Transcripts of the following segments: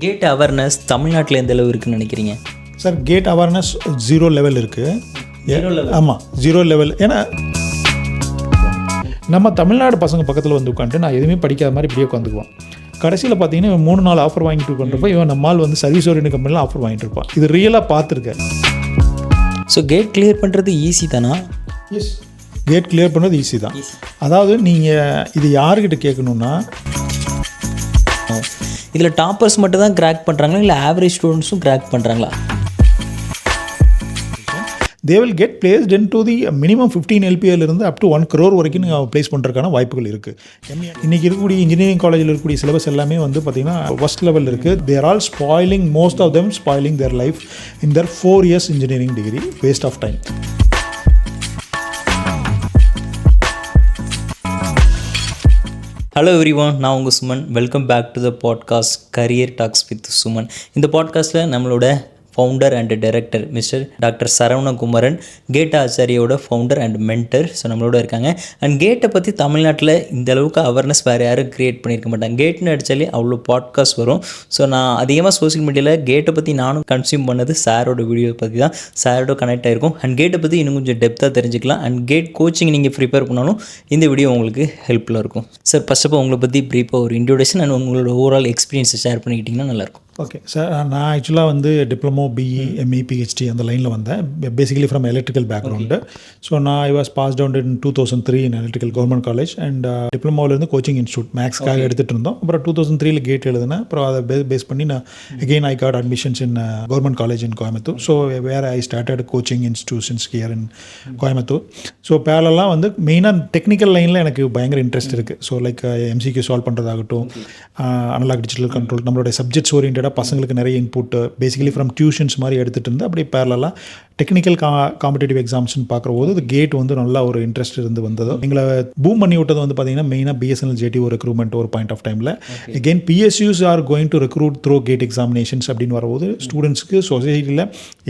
Gate awareness தமிழ்நாட்டில் எந்த அளவு இருக்குன்னு நினைக்கிறீங்க? சார் கேட் அவேர்னஸ் 0 லெவல் இருக்குது. 0 level? ஆமாம், 0 லெவல். ஏன்னா நம்ம தமிழ்நாடு பசங்க பக்கத்தில் வந்து உட்காந்துட்டு நான் எதுவுமே படிக்காத மாதிரி இப்படியே உட்காந்துக்குவான். கடைசியில் பார்த்தீங்கன்னா இவன் 3-4 ஆஃபர் வாங்கிட்டு உட்காந்துருப்போம். இவன் நம்மால் வந்து சர்வீஸ் ஓரியன்ட் கம்பெனியில் ஆஃபர் வாங்கிட்டு இருப்பான். இது ரியலாக பார்த்துருக்கேன். ஸோ கேட் கிளியர் பண்ணுறது ஈஸி தானா? எஸ், கேட் கிளியர் பண்ணுறது ஈஸி தான். அதாவது நீங்கள் இது யாருக்கிட்ட கேட்கணுன்னா, இதில் டாப்பர்ஸ் மட்டும் தான் கிராக் பண்ணுறாங்களா இல்லை ஆவரேஜ் ஸ்டூடெண்ட்ஸும் கிராக் பண்ணுறாங்களா? they will get placed into the minimum 15 LPL இருந்து up to 1 crore வரைக்கும் நீங்கள் ப்ளேஸ் பண்ணுறதுக்கான வாய்ப்புகள் இருக்குது. இன்றைக்கி இருக்கக்கூடிய இன்ஜினியரிங் காலேஜில் இருக்கக்கூடிய சிலபஸ் எல்லாமே வந்து பார்த்திங்கன்னா ஃபஸ்ட் லெவல் இருக்குது. they are all spoiling, most of them spoiling their life in their 4 years engineering degree, waste of time. Hello everyone, நான் உங்கள் Suman. Welcome back to the podcast career talks with Suman. இந்த பாட்காஸ்ட்டில் நம்மளோட founder and director mister doctor Saravanakumaran, GATE ஆச்சாரியோட founder and mentor, so நம்மளோட இருக்காங்க. And கேட்டை பற்றி தமிழ்நாட்டில் இந்த அளவுக்கு அவேர்னஸ் வேறு யாரும் க்ரியேட் பண்ணியிருக்க மாட்டாங்க. கேட்னு அடித்தாலே அவ்வளோ பாட்காஸ்ட் வரும். ஸோ நான் அதிகமாக சோஷியல் மீடியாவில் கேட்டை பற்றி நானும் கன்சியூம் பண்ணது சாரோட வீடியோ பற்றி தான். சாரோட கனெக்ட் ஆகிருக்கும். அண்ட் கேட்டை பற்றி இன்னும் கொஞ்சம் டெப்த்தாக தெரிஞ்சுக்கலாம். அண்ட் கேட் கோச்சிங் நீங்கள் ப்ரிப்பேர் பண்ணாலும் இந்த வீடியோ உங்களுக்கு ஹெல்ப்ஃபுல்லாக இருக்கும். சார், ஃபர்ஸ்ட் ஆஃப் ஆல் உங்களை பற்றி ப்ரீஃபாக ஒரு இன்ட்ரோடக்ஷன் அண்ட் உங்களோட ஓவரால் எக்ஸ்பீரியன்ஸை ஷேர் பண்ணிக்கிட்டிங்கன்னா நல்லாயிருக்கும். ஓகே சார், நான் ஆக்சுவலாக வந்து டிப்ளமோ, பிஇ, எம்இ, பிஹெச்டி அந்த லைனில் வந்தேன். Basically from electrical background. So நான் I was passed out in 2003 in electrical government college. And டிப்ளமோவிலேருந்து கோச்சிங் இன்ஸ்டியூட் மேக்ஸ்க்காக எடுத்துகிட்டு இருந்தோம். அப்புறம் 2003 கேட் எழுதினேன். அப்புறம் அதை பேஸ் பண்ணி நான் again I got admissions in government college in Coimbatore. So where I started coaching institutions here in Coimbatore. So பேரலாம் வந்து மெயினாக டெக்னிக்கல் லைனில் எனக்கு பயங்கர இன்ட்ரெஸ்ட் இருக்குது. ஸோ லைக் எம்சிக்யூ சால்வ் பண்ணுறதாகட்டும், அனலாக் டிஜிட்டல் கண்ட்ரோல், நம்மளுடைய சப்ஜெக்ட்ஸ் ஓரியன்டாக பசங்களுக்கு நிறைய இன்புட் பேசிக்கலி ஃப்ரம் டியூஷன்ஸ் மாதிரி எடுத்துகிட்டு இருந்து அப்படியே பேரலாக டெக்னிக்கல் காம்படிட்டிவ் எக்ஸாம்ஸ்னு பார்க்குற போது இது கேட் வந்து நல்லா ஒரு இன்ட்ரெஸ்ட் இருந்து வந்தது. எங்களை பூம் பண்ணி விட்டது வந்து பார்த்தீங்கன்னா மெயினாக பிஎஸ்என்எல் ஜேடி ஒரு ரெக்ரூட்மெண்ட் ஒரு பாயிண்ட் ஆஃப் டைமில். Again PSUs are going to recruit through GATE examinations அப்படின்னு வரும்போது ஸ்டூடெண்ட்ஸ்க்கு சொசைட்டியில்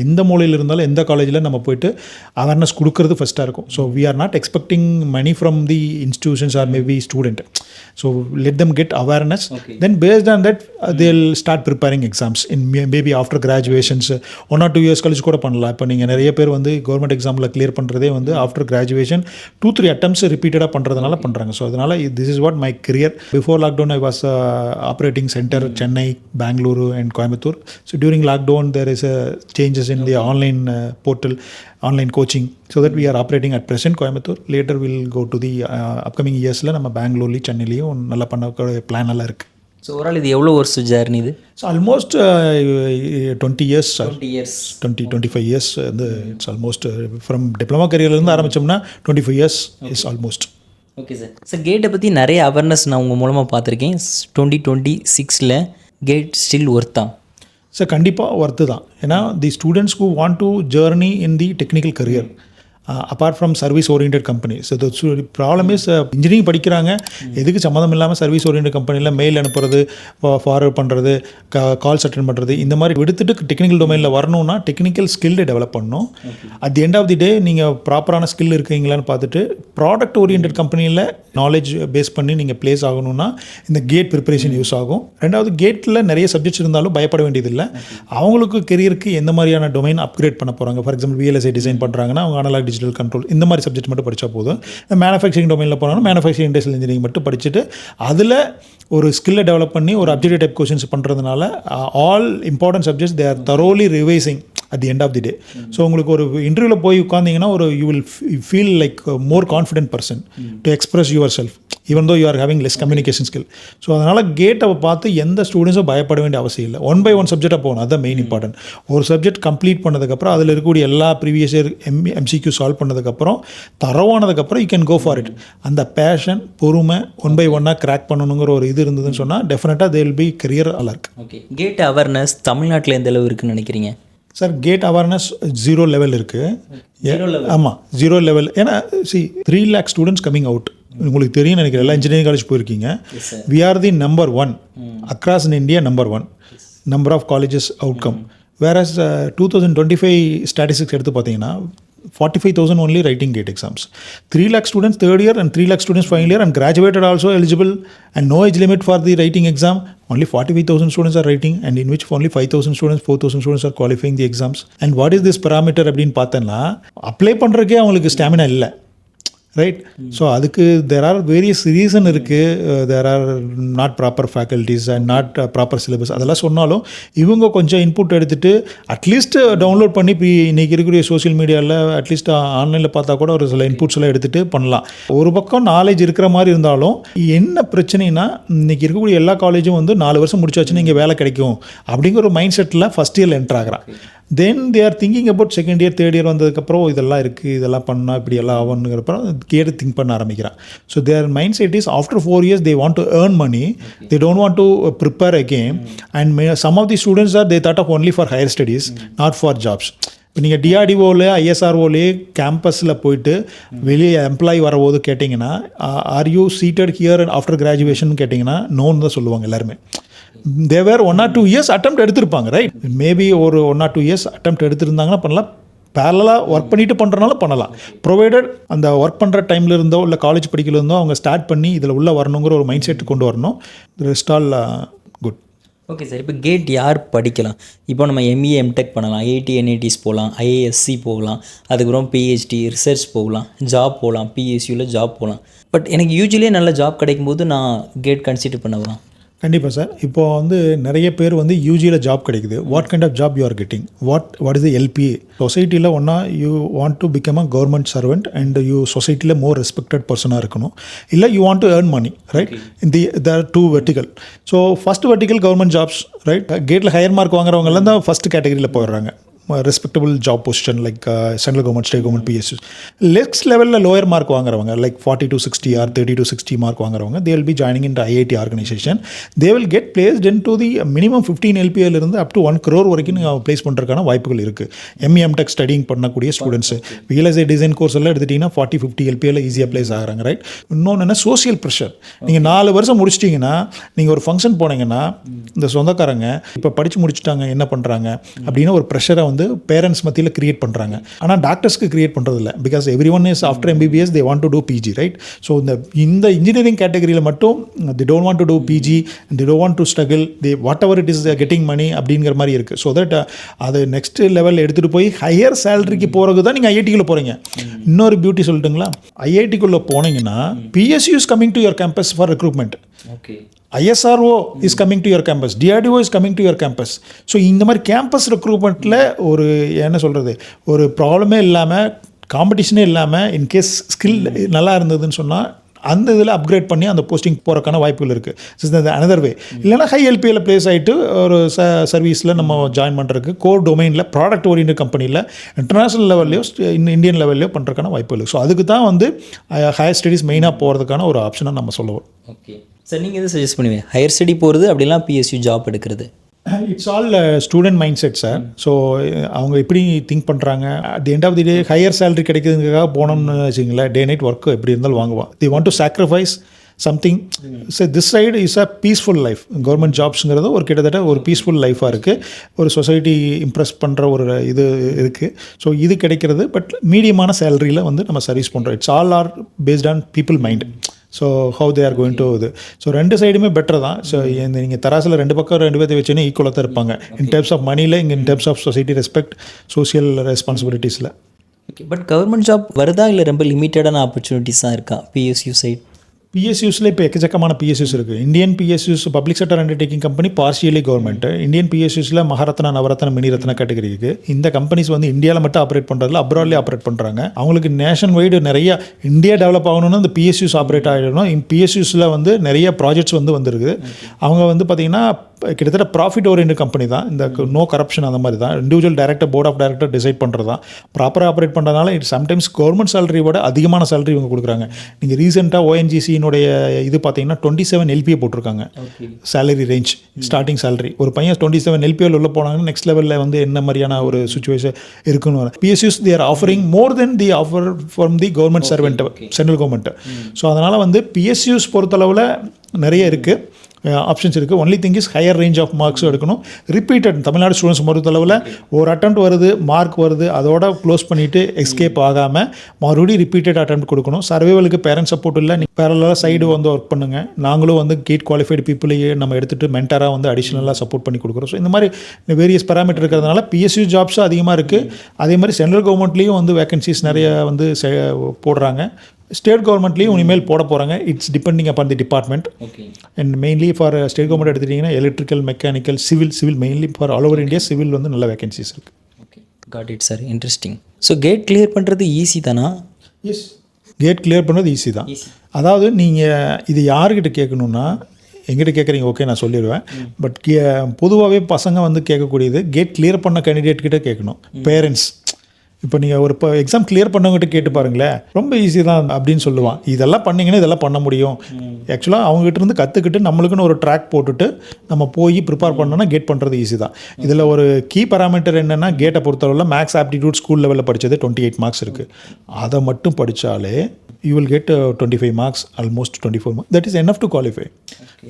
எந்த மூலையில் இருந்தாலும் எந்த காலேஜில் நம்ம போயிட்டு அவேர்னஸ் கொடுக்கறது ஃபஸ்ட்டாக இருக்கும். So we are not expecting money from the institutions or maybe student. So let them get awareness. Then based on that they'll start preparing exams in maybe after graduations 1 or 2 years கழிச்சு கூட பண்ணலாம். இப்போ நீங்கள் நிறைய பேர் வந்து government எக்ஸாமில் clear பண்ணுறதே வந்து ஆஃப்டர் கிராஜுவேஷன் 2-3 attempts ரிப்பீட்டடாக பண்ணுறதுனால பண்ணுறாங்க. ஸோ அதனால் this is what my career. Before lockdown I was operating centre Chennai, Bengaluru and Coimbatore. So during lockdown there is a changes in the online portal, online coaching, so that we are operating at present Coimbatore. Later we'll go to the upcoming yearsல நம்ம பெங்களூர்லேயும் சென்னையிலையும் நல்லா பண்ண plan எல்லாம் இருக்குது. So overall இது எவ்வளோ வருஷம் journey இது? So almost 20 years sir. 25 years வந்து இட்ஸ் ஆல்மோஸ்ட் ஃப்ரம் டிப்ளமோ கரியர்லேருந்து ஆரம்பித்தோம்னா 25 years is almost. Okay sir. Sir, கேட்டை பற்றி நிறைய அவேர்னஸ் நான் உங்கள் மூலமாக பார்த்துருக்கேன். 2026 கேட் ஸ்டில் ஒர்த்தா? சார், கண்டிப்பாக ஒர்த்து தான். ஏன்னா the students who want to journey in the technical career apart from service orient company. So the problem is engineering படிக்கிறாங்க, எதுக்கு சம்மந்தம் இல்லாமல் சர்வீஸ் ஓரியன்ட் கம்பெனியில் மெயில் அனுப்புறது, ஃபார்வர்ட் பண்ணுறது, கால்ஸ் அட்டென்ட் பண்ணுறது, இந்த மாதிரி விடுத்துட்டு டெக்னிக்கல் டொமைனில் வரணும்னா டெக்னிக்கல் ஸ்கில்லை டெவலப் பண்ணணும். At the end of the day நீங்கள் ப்ராப்பரான ஸ்கில் இருக்கீங்களான்னு பார்த்துட்டு ப்ராடக்ட் ஓரியன்ட் கம்பெனியில் நாலேஜ் பேஸ் பண்ணி நீங்கள் ப்ளேஸ் ஆகணும்னா இந்த கேட் ப்ரிப்பரேஷன் யூஸ் ஆகும். ரெண்டாவது, கேட்டில் நிறைய சப்ஜெக்ட்ஸ் இருந்தாலும் பயப்பட வேண்டியதில்லை. அவங்களுக்கு கெரியருக்கு எந்த மாதிரியான டொமைன் அப்கிரேட் பண்ண போகிறாங்க. ஃபார் எக்ஸாம்பிள் VLSI டிசைன் பண்ணுறாங்கன்னா அவங்க அனலாக் டிஜிட்டல் கண்ட்ரோல் இந்த மாதிரி சப்ஜெக்ட் மட்டும் படித்தா போதும். மேனுஃபேக்சரிங் டொமைனில் போனாலும் மேனுஃபேக்சரிங் இண்டஸ்ட்ரியல் இன்ஜினியரிங் மட்டும் படிச்சுட்டு அதில் ஒரு ஸ்கில்லை டெவலப் பண்ணி ஒரு அப்ஜெக்டிவ் டைப் கொஷின்ஸ் பண்ணுறதுனால all important subjects they are தரோலி revising at the end of the day. So உங்களுக்கு ஒரு இன்டர்வியூவில் போய் உட்காந்திங்கன்னா ஒரு you will feel like more confident person to express your self even though you are having less communication skill. So அதனால் கேட்டை பார்த்து எந்த ஸ்டூடெண்ட்ஸும் பயப்பட வேண்டிய அவசியம் இல்லை. 1 by 1 சப்ஜெக்டாக போகணும், அதுதான் மெயின் இம்பார்ட்டன்ட். ஒரு சப்ஜெக்ட் கம்ப்ளீட் பண்ணதுக்கப்புறம் அதில் இருக்கக்கூடிய எல்லா ப்ரீவியஸ் இயர் MCQ சால்வ் பண்ணதுக்கப்புறம் தரவானதுக்கப்புறம் you can go for it. அந்த பேஷன், பொறுமை, 1 by 1 கிராக் பண்ணணுங்கிற ஒரு இது இருந்ததுன்னு சொன்னால் டெஃபினட்டாக they will be career alert. Okay, GATE awareness தமிழ்நாட்டில் எந்த அளவு இருக்குன்னு நினைக்கிறீங்க? சார், கேட் அவேர்னஸ் 0 லெவல் இருக்குது. ஆமாம், 0 லெவல். ஏன்னா 3 lakh ஸ்டூடெண்ட்ஸ் கம்மிங் அவுட். உங்களுக்கு தெரியும் நினைக்கிறேன், எல்லாம் இன்ஜினியரிங் காலேஜ் போயிருக்கீங்க. We are the number 1 across in India, number 1 number of colleges outcome. Whereas 2025 statistics எடுத்து பார்த்தீங்கன்னா 45,000 only writing GATE exams. 3 lakh students third year and 3 lakh students final year and graduated also eligible and no age limit for the writing exam. Only 45,000 students are writing and in which only 5,000 students, 4,000 students are qualifying the exams. And what is this parameter அப்படின்னு பார்த்தேன்னா apply பண்ணுறதுக்கே அவங்களுக்கு stamina இல்லை, right? So அதுக்கு there are various reason இருக்குது. There are not proper faculties and not proper syllabus அதெல்லாம் சொன்னாலும் இவங்க கொஞ்சம் இன்புட் எடுத்துகிட்டு அட்லீஸ்ட் டவுன்லோட் பண்ணி இப்போ இன்றைக்கி இருக்கக்கூடிய சோஷியல் மீடியாவில் அட்லீஸ்ட் ஆன்லைனில் பார்த்தா கூட ஒரு சில இன்புட்ஸ் எல்லாம் எடுத்துகிட்டு பண்ணலாம். ஒரு பக்கம் நாலேஜ் இருக்கிற மாதிரி இருந்தாலும் என்ன பிரச்சனைனா இன்றைக்கி இருக்கக்கூடிய எல்லா காலேஜும் வந்து 4 வருஷம் முடிச்சாச்சுன்னா இங்கே வேலை கிடைக்கும் அப்படிங்கிற ஒரு மைண்ட் செட்டில் ஃபஸ்ட் இயரில் என்ட்ரு ஆகிறான். Then they are thinking about second year third year வந்ததுக்கப்புறம் இதெல்லாம் இருக்குது, இதெல்லாம் பண்ணால் இப்படி எல்லாம் ஆகுங்கிறப்பறம் கேட்டு திங்க் பண்ண ஆரம்பிக்கிறான். So their mind set is after 4 years they want to earn money, they don't want to prepare again and some of the students are they thought of only for higher studies, not for jobs. இப்போ நீங்கள் டிஆர்டிஓவில் ஐஎஸ்ஆர்ஓலேயே கேம்பஸில் போயிட்டு வெளியே employee வரபோது கேட்டிங்கன்னா are you seated here after graduation கேட்டிங்கன்னா நோன்னு தான் சொல்லுவாங்க எல்லாருமே. தேவர் 1 or 2 years attempt எடுத்திருப்பாங்க, ரைட்? மேபி ஒரு 1 or 2 years attempt எடுத்திருந்தாங்கன்னா பண்ணலாம். பேரலாக ஒர்க் பண்ணிட்டு பண்ணுறனால பண்ணலாம், ப்ரொவைடட் அந்த ஒர்க் பண்ணுற டைமில் இருந்தோ இல்லை காலேஜ் படிக்கல இருந்தோ அவங்க ஸ்டார்ட் பண்ணி இதில் உள்ளே வரணுங்கிற ஒரு மைண்ட் செட் கொண்டு வரணும். Rest all good. Okay sir, இப்போ கேட் யார் படிக்கலாம்? இப்போ நம்ம எம்இ எம்டெக் பண்ணலாம், ஐஐடி என்ஐடிஸ் போகலாம், ஐஏஎஸ்சி போகலாம், அதுக்கப்புறம் பிஹெச்டி ரிசர்ச் போகலாம், ஜாப் போகலாம், பிஎஸ்யூவில் ஜாப் போகலாம். பட் எனக்கு யூஸ்வலியே நல்ல ஜாப் கிடைக்கும்போது நான் கேட் கன்சிடர் பண்ணலாம். கண்டிப்பாக சார். இப்போ வந்து நிறைய பேர் வந்து யூஜியில் ஜாப் கிடைக்குது. What kind of job you are getting, what is the LPA? சொசைட்டியில் ஒன்றா you want to become a government servant and you சொசைட்டியில் மோர் ரெஸ்பெக்டட் பர்சனாக இருக்கணும், இல்லை you want to earn money, right? There 2 vertical. So first vertical government jobs, right? கேட்டில் higher mark வாங்குறவங்கலாம் தான் first கேட்டகரியில் போயிடுறாங்க. Respectable job position like central government, state government, PSUs. Next லெவலில் லோயர் மார்க் வாங்குறவங்க like 40 to 60 or 30 to 60 mark வாங்குறவங்க they will be joining into IIT organization. They will get placed into the minimum 15 LPA இருந்து up to 1 crore வரைக்கும் நீங்கள் place பண்ணுறதுக்கான வாய்ப்புகள் இருக்குது. எம்இஎம்டெக் studying பண்ணக்கூடிய ஸ்டூடெண்ட்ஸு VLSI டிசைன் கோர்ஸ் எல்லாம் எடுத்துட்டிங்கன்னா 40-50 LPAவில் ஈஸியாக ப்ளேஸ் ஆகிறாங்க, ரைட்? இன்னொன்று என்ன, சோசியல் ப்ரெஷர். நீங்கள் 4 வருஷம் முடிச்சிட்டிங்கன்னா நீங்கள் ஒரு ஃபங்க்ஷன் போனீங்கன்னா இந்த சொந்தக்காரங்க இப்போ படித்து முடிச்சுட்டாங்க என்ன பண்ணுறாங்க அப்படின்னு ஒரு ப்ரெஷரை வந்து பேரண்ட்ஸ் மத்தியில் கிரியேட் பண்ணுறாங்க. ஆனால் டாக்டர்ஸ்க்கு கிரியேட் பண்ணுறது இல்லை. Because every one is after MBBS they want to do PG, right? So இந்த இன்ஜினியரிங் கேட்டகரியில் மட்டும் they don't want to do PG and they don't want to struggle, they whatever it is getting money அப்படிங்கிற மாதிரி இருக்குது. So that அது next லெவலில் எடுத்துகிட்டு போய் ஹையர் சேலரிக்கு போகிறது தான் நீங்கள் ஐஐடிக்குள்ளே போகிறீங்க. இன்னொரு பியூட்டி சொல்லட்டுங்களா, ஐஐடிக்குள்ளே போனீங்கன்னா PSU is coming to your campus for recruitment. Okay. ISRO is coming to your campus, DRDO is coming to your campus. So இந்த மாதிரி கேம்பஸ் ரெக்ரூட்மெண்ட்டில் ஒரு என்ன சொல்கிறது, ஒரு ப்ராப்ளமே இல்லாமல், காம்படிஷனே இல்லாமல், இன்கேஸ் ஸ்கில் நல்லா இருந்ததுன்னு சொன்னால் அந்த இதில் அப்கிரேட் பண்ணி அந்த போஸ்டிங் போகிறக்கான வாய்ப்புகள் இருக்குது. அனதர் வே இல்லைனா ஹை எல்பியில் ப்ளேஸ் ஆகிட்டு ஒரு சர்வீஸில் நம்ம ஜாயின் பண்ணுறதுக்கு கோர் டொமைனில் ப்ராடக்ட் ஓரியன்ட் கம்பெனியில் இன்டர்நேஷ்னல் லெவல்லையோ இந்தியன் லெவல்லையோ பண்ணுறதுக்கான வாய்ப்புகள் இருக்குது. ஸோ அதுக்கு தான் வந்து ஹையர் ஸ்டடீஸ் மெயினாக போகிறதுக்கான ஒரு ஆப்ஷனாக நம்ம சொல்லுவோம். ஓகே சார், நீங்கள் எது சஜஸ்ட் பண்ணுவீங்க? ஹையர் ஸ்டடி போகிறது அப்படிலாம் பிஎஸ்யூ ஜாப் எடுக்கிறது? It's all student mind set sir. So அவங்க எப்படி திங்க் பண்ணுறாங்க, at the end of the day higher salary கிடைக்கிறதுக்காக போனோம்னு வச்சுங்களேன், டே நைட் ஒர்க்கு எப்படி இருந்தாலும் வாங்குவான். They want to sacrifice something. So this side is a peaceful life. Government ஜாப்ஸுங்கிறது ஒரு கிட்டத்தட்ட ஒரு பீஸ்ஃபுல் லைஃபாக இருக்குது. ஒரு சொசைட்டி இம்ப்ரெஸ் பண்ணுற ஒரு இது இருக்குது. ஸோ இது கிடைக்கிறது. பட் மீடியமான சேலரியில் வந்து நம்ம சர்வீஸ் பண்ணுறோம். It's all are based on people mind. So how they are going to இது. ஸோ 2 சைடுமே பெட்டர் தான். ஸோ நீங்கள் தராசில் 2 பக்கம் 2 பேர்த்தை வச்சுன்னா ஈக்குவலாக தான் இருப்பாங்க. இன் டர்ம்ஸ் ஆஃப் மணியில், இங்கே in terms of society respect, social ரெஸ்பான்சிபிலிட்டிஸில். ஓகே, பட் கவர்மெண்ட் ஜாப் வருதா இல்லை ரொம்ப லிமிட்டடான ஆப்பர்ச்சுனிட்டிஸ் தான் இருக்கா பிஎஸ்யூ சைட்? பிஎஸ்யூஸில் இப்போ எக்கச்சக்கமான பிஎஸ்யூஸ் இருக்குது. Indian PSUs public sector undertaking company, partially government. Indian பிஎஸ்யூஸில் மகாரத்னா, நவரத்னா, மினிரத்னா கேட்டகரி இருக்குது. இந்த கம்பெனிஸ் வந்து இந்தியாவில் மட்டும் ஆப்ரேட் பண்ணுறதுல அப்ராட்லேயே ஆப்ரேட் பண்ணுறாங்க. அவங்களுக்கு நேஷன் வைடு நிறைய இந்தியா டெவலப் ஆகணும்னு இந்த பிஎஸ்யூஸ் ஆப்ரேட் ஆகிடணும். பிஎஸ்யூஸில் வந்து நிறைய ப்ராஜெக்ட்ஸ் வந்து வந்துருக்குது. அவங்க வந்து பார்த்திங்கன்னா கிட்டத்தட்ட ப்ராஃபிட் ஓரியன்ட் கம்பெனி தான். இந்த நோ கரப்ஷன் அந்த மாதிரி தான். Individual director, board of director decide பண்ணுறது தான். ப்ராப்பராக ஆப்ரேட் பண்ணுறதுனால இட் சம்டைம்ஸ் கவர்மெண்ட் சேலரியோட அதிகமான சேலரி இவங்க கொடுக்குறாங்க. நீங்கள் ரீசெண்டாக ONGCனுடைய இது பார்த்தீங்கன்னா 27 LPA போட்டிருக்காங்க சேலரி ரேஞ்ச், ஸ்டார்டிங் சேலரி. ஒரு பையன் 27 LPA உள்ள போனாங்கன்னா நெக்ஸ்ட் லெவலில் வந்து என்ன மாதிரியான ஒரு சுச்சுவேஷன் இருக்குன்னு. PSUs they are offering more than the offer from the government servant, central government. So அதனால் வந்து PSUs பொறுத்தளவில் நிறைய இருக்குது. ஆப்ஷன்ஸ் இருக்குது. Only thing is higher range of marks எடுக்கணும். ரிப்பீட்டட் தமிழ்நாடு ஸ்டூடெண்ட்ஸ் பொறுத்தளவில் ஒரு அட்டெம்ப்ட் வருது, மார்க் வருது, அதோட க்ளோஸ் பண்ணிவிட்டு எஸ்கேப் ஆகாமல் மறுபடியும் ரிப்பீட்டட் அட்டெம்ப்ட் கொடுக்கணும். சர்வைவலுக்கு பேரண்ட் சப்போர்ட் இல்லை, நீங்கள் பேரலாக சைடு வந்து ஒர்க் பண்ணுங்கள். நாங்களும் வந்து கேட் குவாலிஃபைடு பீப்புளையே நம்ம எடுத்துகிட்டு மென்டராக வந்து அடிஷ்னலாக சப்போர்ட் பண்ணி கொடுக்குறோம். ஸோ இந்த மாதிரி வேரியஸ் பேராமீட்டர் இருக்கிறதுனால பிஎஸ்யூ ஜாப்ஸும் அதிகமாக இருக்குது. அதே மாதிரி சென்ட்ரல் கவர்மெண்ட்லேயும் வந்து வேகன்சிஸ் நிறைய வந்து போடுறாங்க. ஸ்டேட் கவர்மெண்ட்லேயும் இனிமேல் போட போகிறாங்க. It's depending upon the department. And mainly for state government எடுத்துட்டிங்கன்னா electrical, mechanical, civil mainly for all over India civil வந்து நல்ல வேகன்சிஸ் இருக்குது. Okay, got it sir, interesting. So GATE clear பண்ணுறது ஈஸி தானா? எஸ், கேட் கிளியர் பண்ணுறது easy தான். அதாவது நீங்கள் இது யார்கிட்ட கேட்கணுன்னா, எங்கிட்ட கேட்குறீங்க, ஓகே நான் சொல்லிடுவேன். பட் பொதுவாகவே பசங்க வந்து கேட்கக்கூடியது கேட் கிளியர் பண்ண கேண்டிடேட் கிட்ட கேட்கணும். பேரண்ட்ஸ் இப்போ நீங்கள் ஒரு எக்ஸாம் கிளியர் பண்ணவங்ககிட்ட கேட்டு பாருங்களேன், ரொம்ப ஈஸி தான் அப்படின்னு சொல்லுவான். இதெல்லாம் பண்ணிங்கன்னா இதெல்லாம் பண்ண முடியும். ஆக்சுவலாக அவங்ககிட்ட இருந்து கற்றுக்கிட்டு நம்மளுக்குன்னு ஒரு ட்ராக் போட்டுட்டு நம்ம போய் ப்ரிப்பேர் பண்ணோன்னா கேட் பண்ணுறது ஈஸி தான். இதில் ஒரு கீ பேராமீட்டர் என்னென்னா, கேட்டை பொறுத்தளவில் மேக்ஸ் ஆப்டிடியூட் ஸ்கூல் லெவலில் படித்தது 28 மார்க்ஸ் இருக்குது. அதை மட்டும் படித்தாலே you will get 25 marks, almost 24 marks. That is enough to qualify.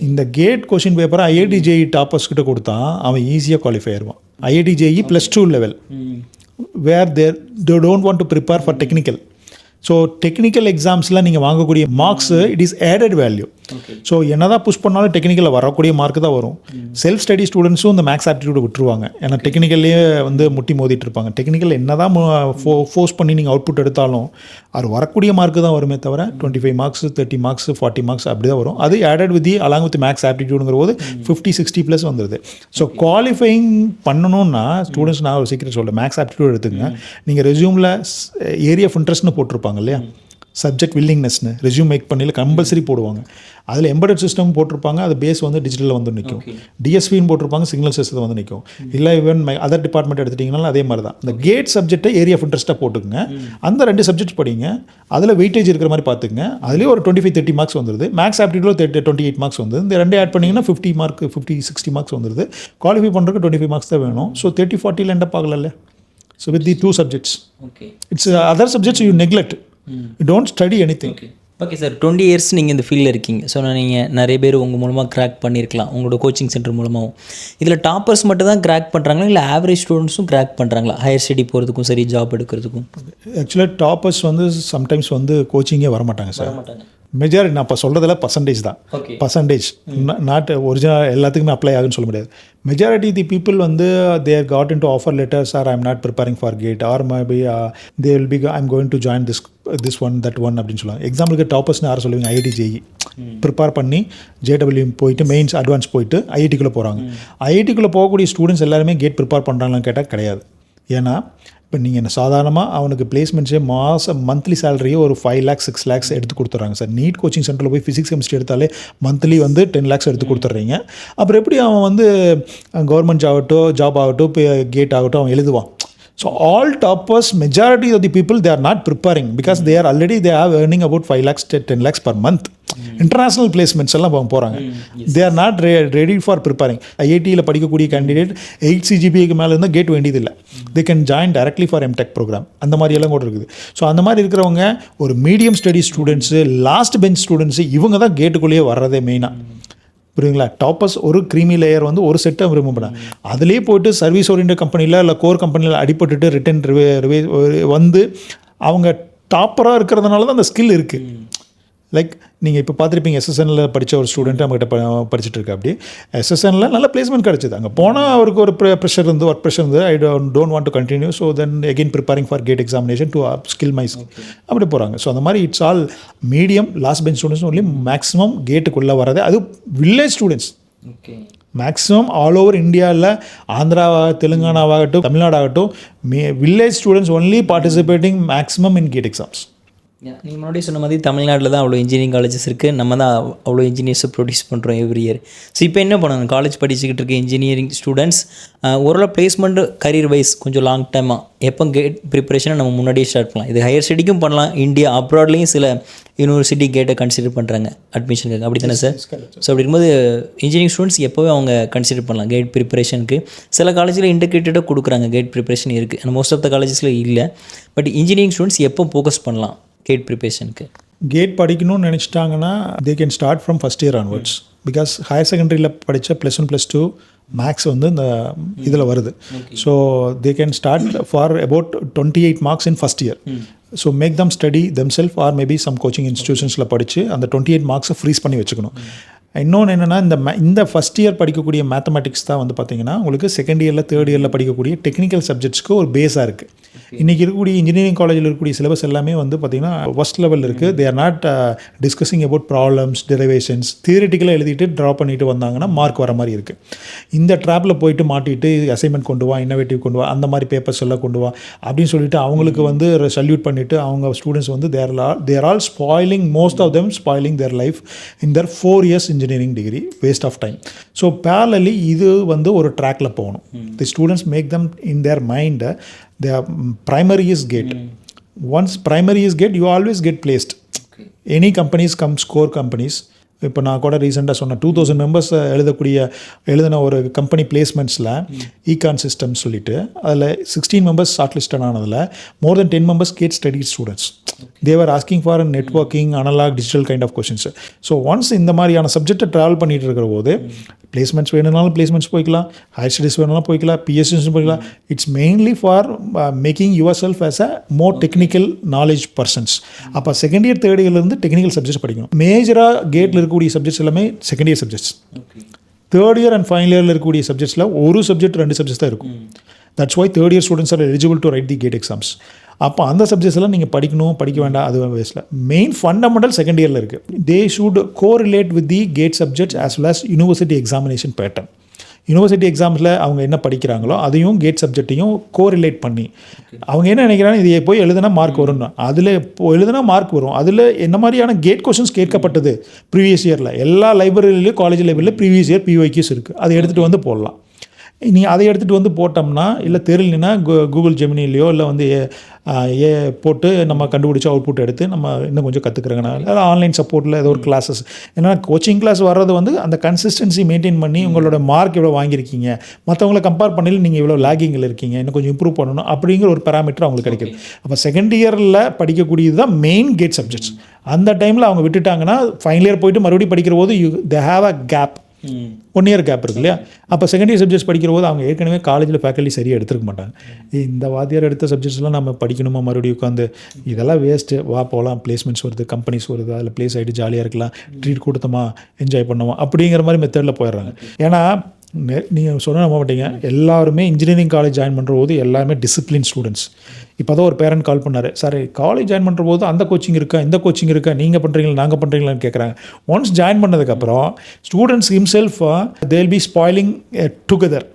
இந்த கேட் கொஷின் பேப்பரை ஐஐடி ஜேஇ டாப்பர்ஸ் கிட்ட கொடுத்தா அவன் ஈஸியாக குவாலிஃபை ஆயிடுவான். IIT JEE +2 level where they don't want to prepare for technical. So technical எக்ஸாம்ஸில் நீங்கள் வாங்கக்கூடிய marks it is added value. So என்ன தான் புஷ் பண்ணாலும் டெக்னிக்கலில் வரக்கூடிய மார்க் தான் வரும். செல்ஃப் ஸ்டடி ஸ்டூடெண்ட்ஸும் இந்த மேக்ஸ் ஆப்டிடியூட் விட்டுருவாங்க. ஏன்னா டெக்னிக்கல்லையே வந்து முட்டி மோதிட்டு இருப்பாங்க. டெக்னிக்கல் என்ன தான் ஃபோர்ஸ் பண்ணி நீங்கள் அவுட்புட் எடுத்தாலும் அது வரக்கூடிய மார்க்கு தான் வருமே தவிர 25 மார்க்ஸ், 30 மார்க்ஸ், 40 மார்க்ஸ் அப்படி தான் வரும். அது added with along with maths ஆப்டிடியூடுங்கிற போது 50-60+ வந்துடுது. ஸோ குவாலிஃபைங் பண்ணணும்னா ஸ்டூடெண்ட்ஸ், நான் ஒரு சீக்கிரம் சொல்கிறேன், மேக்ஸ் ஆப்டிடியூட் எடுத்துங்க. நீங்கள் ரெஸ்யூமில் ஏரியா ஆஃப் இன்ட்ரெஸ்ட்னு போட்டிருப்பாங்க இல்லையா, சப்ஜெக்ட் வில்லிங்னஸ்னு ரெஸ்யூம் மேக் பண்ணல கம்பல்சரி போடுவாங்க. அதில் எம்பெடட் சிஸ்டம் போட்டிருப்பாங்க, அது பேஸ் வந்து டிஜிட்டலில் வந்து நிற்கும். டிஎஸ்பின்னு போட்டிருப்பாங்க, சிக்னல் சிஸ்டம் வந்து நிற்கும். இல்லை ஈவன் அதர் டிபார்ட்மெண்ட் எடுத்துட்டிங்கனாலும் அதே மாதிரி தான். இந்த கேட் சப்ஜெக்டை ஏரியா ஆஃப் இன்ட்ரெஸ்ட்டாக போட்டுக்குங்க. அந்த 2 சப்ஜெக்ட் படிங்க, அதில் வெயிட்டேஜ் இருக்கிற மாதிரி பார்த்துக்குங்க. அதுலேயே ஒரு 25-30 மார்க்ஸ் வந்துடுது. மேக்ஸ் ஆப்டிடியூட் 28 மார்க்ஸ் வந்து இந்த 2 ஆட் பண்ணிங்கன்னா 50 மார்க், 50-60 மார்க்ஸ் வந்துடுது. குவாலிஃபை பண்ணுறதுக்கு 25 மார்க்ஸ் தான் வேணும். ஸோ 30-40 எண்ட் அப் ஆகல. So with the 2 subjects, it's other subjects you neglect. You don't study anything. Okay sir, 20 years நீங்கள் இந்த ஃபீல்டில் இருக்கீங்க. ஸோ நீங்கள் நிறைய பேர் உங்கள் மூலமாக கிராக் பண்ணியிருக்கலாம், உங்களோட கோச்சிங் சென்டர் மூலமாகவும். இதில் டாப்பர்ஸ் மட்டும் தான் கிராக் பண்ணுறாங்களா, இல்லை ஆவரேஜ் ஸ்டூடெண்ட்ஸும் கிராக் பண்ணுறாங்களா, ஹையர் ஸ்டடி போகிறதுக்கும் சரி, ஜாப் எடுக்கிறதுக்கும்? ஆக்சுவலாக டாப்பர்ஸ் வந்து சம்டைம்ஸ் வந்து கோச்சிங்கே வரமாட்டாங்க சார். மெஜாரிட்டி நான் இப்போ சொல்கிறதுல பர்சன்டேஜ் தான். பர்சன்டேஜ் நாட் ஒரிஜினல் எல்லாத்துக்குமே அப்ளை ஆகுன்னு சொல்ல முடியாது. மெஜாரிட்டி தி பீப்புள் வந்து their got in to offer letters or I'm not preparing for GATE or maybe they will be I'm going to join this one that one அப்படின்னு சொல்லுவாங்க. எக்ஸாம்பிளுக்கு டாப்பர்ஸ்னு யாரும் சொல்லுவீங்க, ஐஐடி ஜேஇ ப்ரிப்பேர் பண்ணி ஜேடபிள்யூ போயிட்டு மெயின்ஸ் அட்வான்ஸ் போயிட்டு ஐஐடிக்குள்ளே போகிறாங்க. ஐஐடிக்குள்ளே போகக்கூடிய ஸ்டூடெண்ட்ஸ் எல்லாருமே கேட் ப்ரிப்பேர் பண்ணுறாங்களான்னு கேட்டால் கிடையாது. ஏன்னா இப்போ நீங்கள் என்ன சாதாரணமாக அவனுக்கு பிளேஸ்மெண்ட்ஸே மந்த்லி சேலரியே ஒரு 5 lakhs 6 lakhs எடுத்து கொடுத்துட்றாங்க சார். நீட் கோச்சிங் சென்டரில் போய் ஃபிசிக்ஸ் கெமிஸ்ட்ரி எடுத்தாலே மந்த்லி வந்து 10 lakhs எடுத்து கொடுத்துட்றீங்க. அப்புறம் எப்படி அவன் வந்து கவர்மெண்ட் ஜாப் ஆகட்டும் கேட் ஆகட்டும் அவன் எழுதுவான். So all toppers, majority of the people, they are not preparing because they are earning about 5 lakhs to 10 lakhs per month. International placements எல்லாம் போகிறாங்க. They are not ready for preparing. ஐஐடியில் படிக்கக்கூடிய candidate 8 CGPAக்கு மேலே இருந்தால் gate வேண்டியதில்லை. They can join directly for MTech program. அந்த மாதிரி எல்லாம் கூட இருக்குது. ஸோ அந்த மாதிரி இருக்கிறவங்க ஒரு medium study students, last bench students, இவங்க தான் கேட்டுக்குள்ளேயே வர்றதே மெயினாக. புரியுங்களா? டாப்பர்ஸ் ஒரு க்ரீமி லேயர் வந்து ஒரு செட்டை விரும்ப பண்ணாங்க. அதுலேயே போய்ட்டு சர்வீஸ் ஓரியன்ட் கம்பெனியில் இல்லை கோர் கம்பெனியில் அடிபட்டுட்டு ரிட்டன் வந்து அவங்க டாப்பராக இருக்கிறதுனால தான் அந்த ஸ்கில் இருக்குது. லைக் நீங்கள் இப்போ பார்த்துருப்பீங்க, எஸ்எஸ்எனில் படித்த ஒரு ஸ்டூடெண்ட் நம்மகிட்ட படிச்சுட்டு இருக்கா. அப்படி எஸ்எஸ்எனில் நல்ல பிளேஸ்மெண்ட் கிடச்சிது. அங்கே போனால் அவருக்கு ஒரு ப்ரெஷர் இருந்து, ஒர்க் ப்ரெஷர் இருந்து, I don't want to continue, so then again preparing for GATE examination to skill my skill அப்படி போகிறாங்க. ஸோ அந்த மாதிரி it's all medium last bench students only maximum கேட்டுக்குள்ளே வராது. அது village students maximum all over இந்தியாவில், ஆந்திராவாக, தெலுங்கானாவாகட்டும், தமிழ்நாடாகட்டும், village students only participating maximum in GATE exams. நீங்கள் முன்னாடி சொன்ன மாதிரி தமிழ்நாட்டில் தான் அவ்வளோ இன்ஜினியரிங் காலேஜஸ் இருக்குது. நம்ம தான் அவ்வளோ இன்ஜினியர்ஸை ப்ரொடியூஸ் பண்ணுறோம் எவ்ரி இயர். ஸோ இப்போ என்ன பண்ணணும், காலேஜ் படிச்சுக்கிட்டு இருக்க இன்ஜினியரிங் ஸ்டூடெண்ட்ஸ் ஓரளவு பிளேஸ்மெண்ட்டு கரியர் வைஸ் கொஞ்சம் லாங் டைமாக எப்போ கேட் ப்ரிப்பரேஷனை நம்ம முன்னாடியே ஸ்டார்ட் பண்ணலாம். இது ஹையர் ஸ்டடிக்கும் பண்ணலாம், இந்தியா அப்ராட்லேயும் சில யூனிவர்சிட்டி கேட்டை கன்சிடர் பண்ணுறாங்க அட்மிஷனுக்கு, அப்படி தானே சார்? ஸோ அப்படி இருக்கும்போது இன்ஜினியரிங் ஸ்டூடெண்ட்ஸ் எப்போவே அவங்க கன்சிடர் பண்ணலாம் கேட் ப்ரிப்பரேஷனுக்கு. சில காலேஜில் இன்டிகிரேட்டடாக கொடுக்குறாங்க, கேட் ப்ரிப்பரேஷன் இருக்குது, ஆனால் மோஸ்ட் ஆஃப் த காலேஜஸில் இல்லை. பட் இன்ஜினியரிங் ஸ்டூடெண்ட்ஸ் எப்போ ஃபோக்கஸ் பண்ணலாம் கேட் ப்ரிப்பரேஷனுக்கு? கேட் படிக்கணும்னு நினச்சிட்டாங்கன்னா they can start from first year onwards. Because higher செகண்டரியில் படித்த +1 +2 மேக்ஸ் வந்து இந்த இதில் வருது. So they can start for about 28 marks in first year. So make them study themselves or maybe some coaching இன்ஸ்டியூஷன்ஸில் படித்து அந்த 28 மார்க்ஸை ஃப்ரீஸ் பண்ணி வச்சுக்கணும். இன்னொன்று என்னென்னா இந்த ஃபஸ்ட் இயர் படிக்கக்கூடிய மேத்தமெட்டிக்ஸ் தான் வந்து பார்த்திங்கன்னா உங்களுக்கு செகண்ட் இயரில் தேர்ட் இயரில் படிக்கக்கூடிய டெக்னிக்கல் சப்ஜெக்ட்ஸ்க்கு ஒரு பேஸாக இருக்குது. இன்றைக்கி இருக்கக்கூடிய இன்ஜினியரிங் காலேஜில் இருக்கக்கூடிய சிலபஸ் எல்லாமே வந்து பார்த்திங்கன்னா ஃபஸ்ட் லெவல் இருக்குது. They are not discussing about problems, derivations, தியரிட்டிக்கலாக எழுதிட்டு ட்ரா பண்ணிட்டு வந்தாங்கன்னா மார்க் வர மாதிரி இருக்குது. இந்த ட்ராப்பில் போயிட்டு மாட்டிட்டு அசைன்மெண்ட் கொண்டு வா, இன்னோவேட்டிவ் கொண்டு வா, அந்த மாதிரி பேப்பர்ஸ் எல்லாம் கொண்டு வா அப்படின்னு சொல்லிட்டு அவங்களுக்கு வந்து சல்யூட் பண்ணிவிட்டு அவங்க ஸ்டூடெண்ட்ஸ் வந்து their all spoiling, most of them spoiling their life in their 4 years engineering degree, waste of time. So parallelly இது வந்து ஒரு ட்ராக்ல போகணும். The students make them in their mind their primary is gate. Once primary is gate, you always get placed. Any companies come, core companies. இப்போ நான் கூட ரீசெண்டாக சொன்னேன் 2000 மெம்பர்ஸ் எழுதின ஒரு கம்பெனி பிளேஸ்மெண்ட்ஸில் ஈகான் சிஸ்டம்ஸ் சொல்லிட்டு அதில் 16 மெம்பர்ஸ் ஷார்ட் லிஸ்டட் ஆனதில் more then 10 members GATE study students. They were asking for networking, analog, digital kind of questions. So once இந்த மாதிரியான சப்ஜெக்டை ட்ராவல் பண்ணிட்டு இருக்கிற போது பிளேஸ்மெண்ட்ஸ் வேணும்னாலும் பிளேஸ்மெண்ட்ஸ் போய்க்கலாம், ஹையர் ஸ்டடீஸ் வேணும்னாலும் போய்க்கலாம், பிஎஸ்சிஸ் போய்க்கலாம். It's mainly for making your self as a more technical knowledge persons. அப்போ செகண்ட் இயர் தேர்ட் இயர்லேருந்து டெக்னிக்கல் சப்ஜெக்ட்ஸ் படிக்கணும். மேஜராக கேட்டில் இருக்கக்கூடிய சப்ஜெக்ட்ஸ் எல்லாமே second year subjects. Third year and final இயரில் இருக்கக்கூடிய சப்ஜெக்ட்ஸில் ஒரு சப்ஜெக்ட் 2 சப்ஜெக்ட்ஸ் தான் இருக்கும். That's why third year students are eligible to write the GATE exams. அப்போ அந்த சப்ஜெக்ட்ஸ் எல்லாம் நீங்கள் படிக்கணும், படிக்க வேண்டாம், அது வேஸ்ட்டில். மெயின் ஃபண்டமெண்டல் செகண்ட் இயரில் இருக்குது. They should correlate with the GATE subjects as well as university examination pattern. University எக்ஸாம்ஸில் அவங்க என்ன படிக்கிறாங்களோ அதையும் கேட் சப்ஜெக்டையும் கோரிலேட் பண்ணி அவங்க என்ன நினைக்கிறாங்க, இதை போய் எழுதுனா மார்க் வரும்னு. அதில் எழுதுனா மார்க் வரும். அதில் என்ன மாதிரியான கேட் கொஷின்ஸ் கேட்கப்பட்டது ப்ரீவியஸ் இயரில் எல்லா லைப்ரரியிலையும் காலேஜ் லைப்ரரியில் ப்ரீவியஸ் இயர் பிஒய்க்யூஸ் இருக்குது. அதை எடுத்துகிட்டு வந்து போடலாம். நீ அதை எடுத்துகிட்டு வந்து போட்டோம்னா இல்லை தெரியலனா கூகுள் ஜெமினிலையோ இல்லை வந்து போட்டு நம்ம கண்டுபிடிச்ச அவுட்புட் எடுத்து நம்ம இன்னும் கொஞ்சம் கற்றுக்குறோங்கண்ணா. இல்லை ஆன்லைன் சப்போர்ட்டில் ஏதோ ஒரு கிளாஸஸ். ஏன்னா கோச்சிங் கிளாஸ் வர்றது வந்து அந்த கன்சிஸ்டன்சி மெயின்டைன் பண்ணி உங்களோட மார்க் எவ்வளோ வாங்கியிருக்கீங்க, மற்றவங்களை கம்பேர் பண்ணி நீங்கள் இவ்வளோ லேகிங்கில் இருக்கீங்க, இன்னும் கொஞ்சம் இம்ப்ரூவ் பண்ணணும் அப்படிங்கிற ஒரு பேராமீட்டர் அவங்களுக்கு கிடைக்குது. அப்போ செகண்ட் இயரில் படிக்கக்கூடியது தான் மெயின் கேட் சப்ஜெக்ட்ஸ். அந்த டைமில் அவங்க விட்டுட்டாங்கன்னா ஃபைனல் இயர் போயிட்டு மறுபடியும் படிக்கிற போது they have a gap, 1 year gap இருக்கு இல்லையா. அப்போ செகண்ட் இயர் சப்ஜெக்ட்ஸ் படிக்கிற போது அவங்க ஏற்கனவே காலேஜில் ஃபேக்கல்ட்டி சரியாக எடுத்துருக்க மாட்டாங்க. இந்த வாத்தியார் எடுத்த சப்ஜெக்ட்ஸ்லாம் நம்ம படிக்கணுமா மறுபடியும் உட்காந்து, இதெல்லாம் வேஸ்ட்டு, வா போகலாம், பிளேஸ்மெண்ட்ஸ் வருது, கம்பெனிஸ் வருது, அதில் பிளேஸ் ஆகிட்டு ஜாலியாக இருக்கலாம், ட்ரீட் கொடுத்தோமா, என்ஜாய் பண்ணோமா அப்படிங்கிற மாதிரி மெத்தடில் போயிடுறாங்க. ஏன்னா நீங்கள் சொன்ன நம்ப மாட்டீங்க, எல்லாருமே இன்ஜினியரிங் காலேஜ் ஜாயின் பண்ணுற போது எல்லாருமே டிசிப்ளின் ஸ்டூடெண்ட்ஸ். இப்போ தான் ஒரு பேரண்ட் கால் பண்ணார், சார் காலேஜ் ஜாயின் பண்ணுற போது அந்த கோச்சிங் இருக்கா, இந்த கோச்சிங் இருக்கா, நீங்கள் பண்ணுறீங்களா, நாங்கள் பண்ணுறீங்களான்னு கேட்குறாங்க. ஒன்ஸ் ஜாயின் பண்ணதுக்கப்புறம் students himself they will B spoiling together.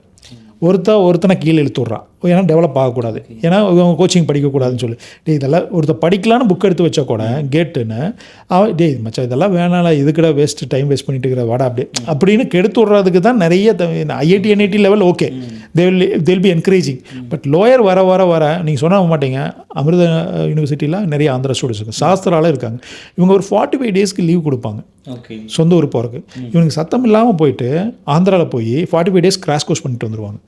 ஒருத்தனை கீழே இழுத்து விட்றான், ஏன்னா டெவலப் ஆகக்கூடாது, ஏன்னா இவங்க கோச்சிங் படிக்கக்கூடாதுன்னு சொல்லி. இதெல்லாம் படிக்கலான்னு புக் எடுத்து வச்சா கூட கேட்டுன்னு மச்சா இதெல்லாம் வேணாம், இதுக்கிட வேஸ்ட்டு டைம் வேஸ்ட் பண்ணிட்டு இருக்கிற வாடா அப்படின்னு கெடுத்து விட்றதுக்கு தான் நிறைய IIT NIT level okay, they will B encouraging. But lower வர வர வர நீங்கள் சொன்ன மாட்டீங்க, அமிர்த யூனிவர்சிட்டியில் நிறைய ஆந்திரா ஸ்டூடெண்ட்ஸ் இருக்காங்க, சாஸ்திராவில் இருக்காங்க. இவங்க ஒரு 45 டேஸ்க்கு லீவ் கொடுப்பாங்க சொந்த ஊர் போகிறதுக்கு. இவனுக்கு சத்தம் இல்லாமல் போயிட்டு ஆந்திராவில் போய் 45 டேஸ் கிராஷ் கோர்ஸ் பண்ணிட்டு வந்துடுவாங்க.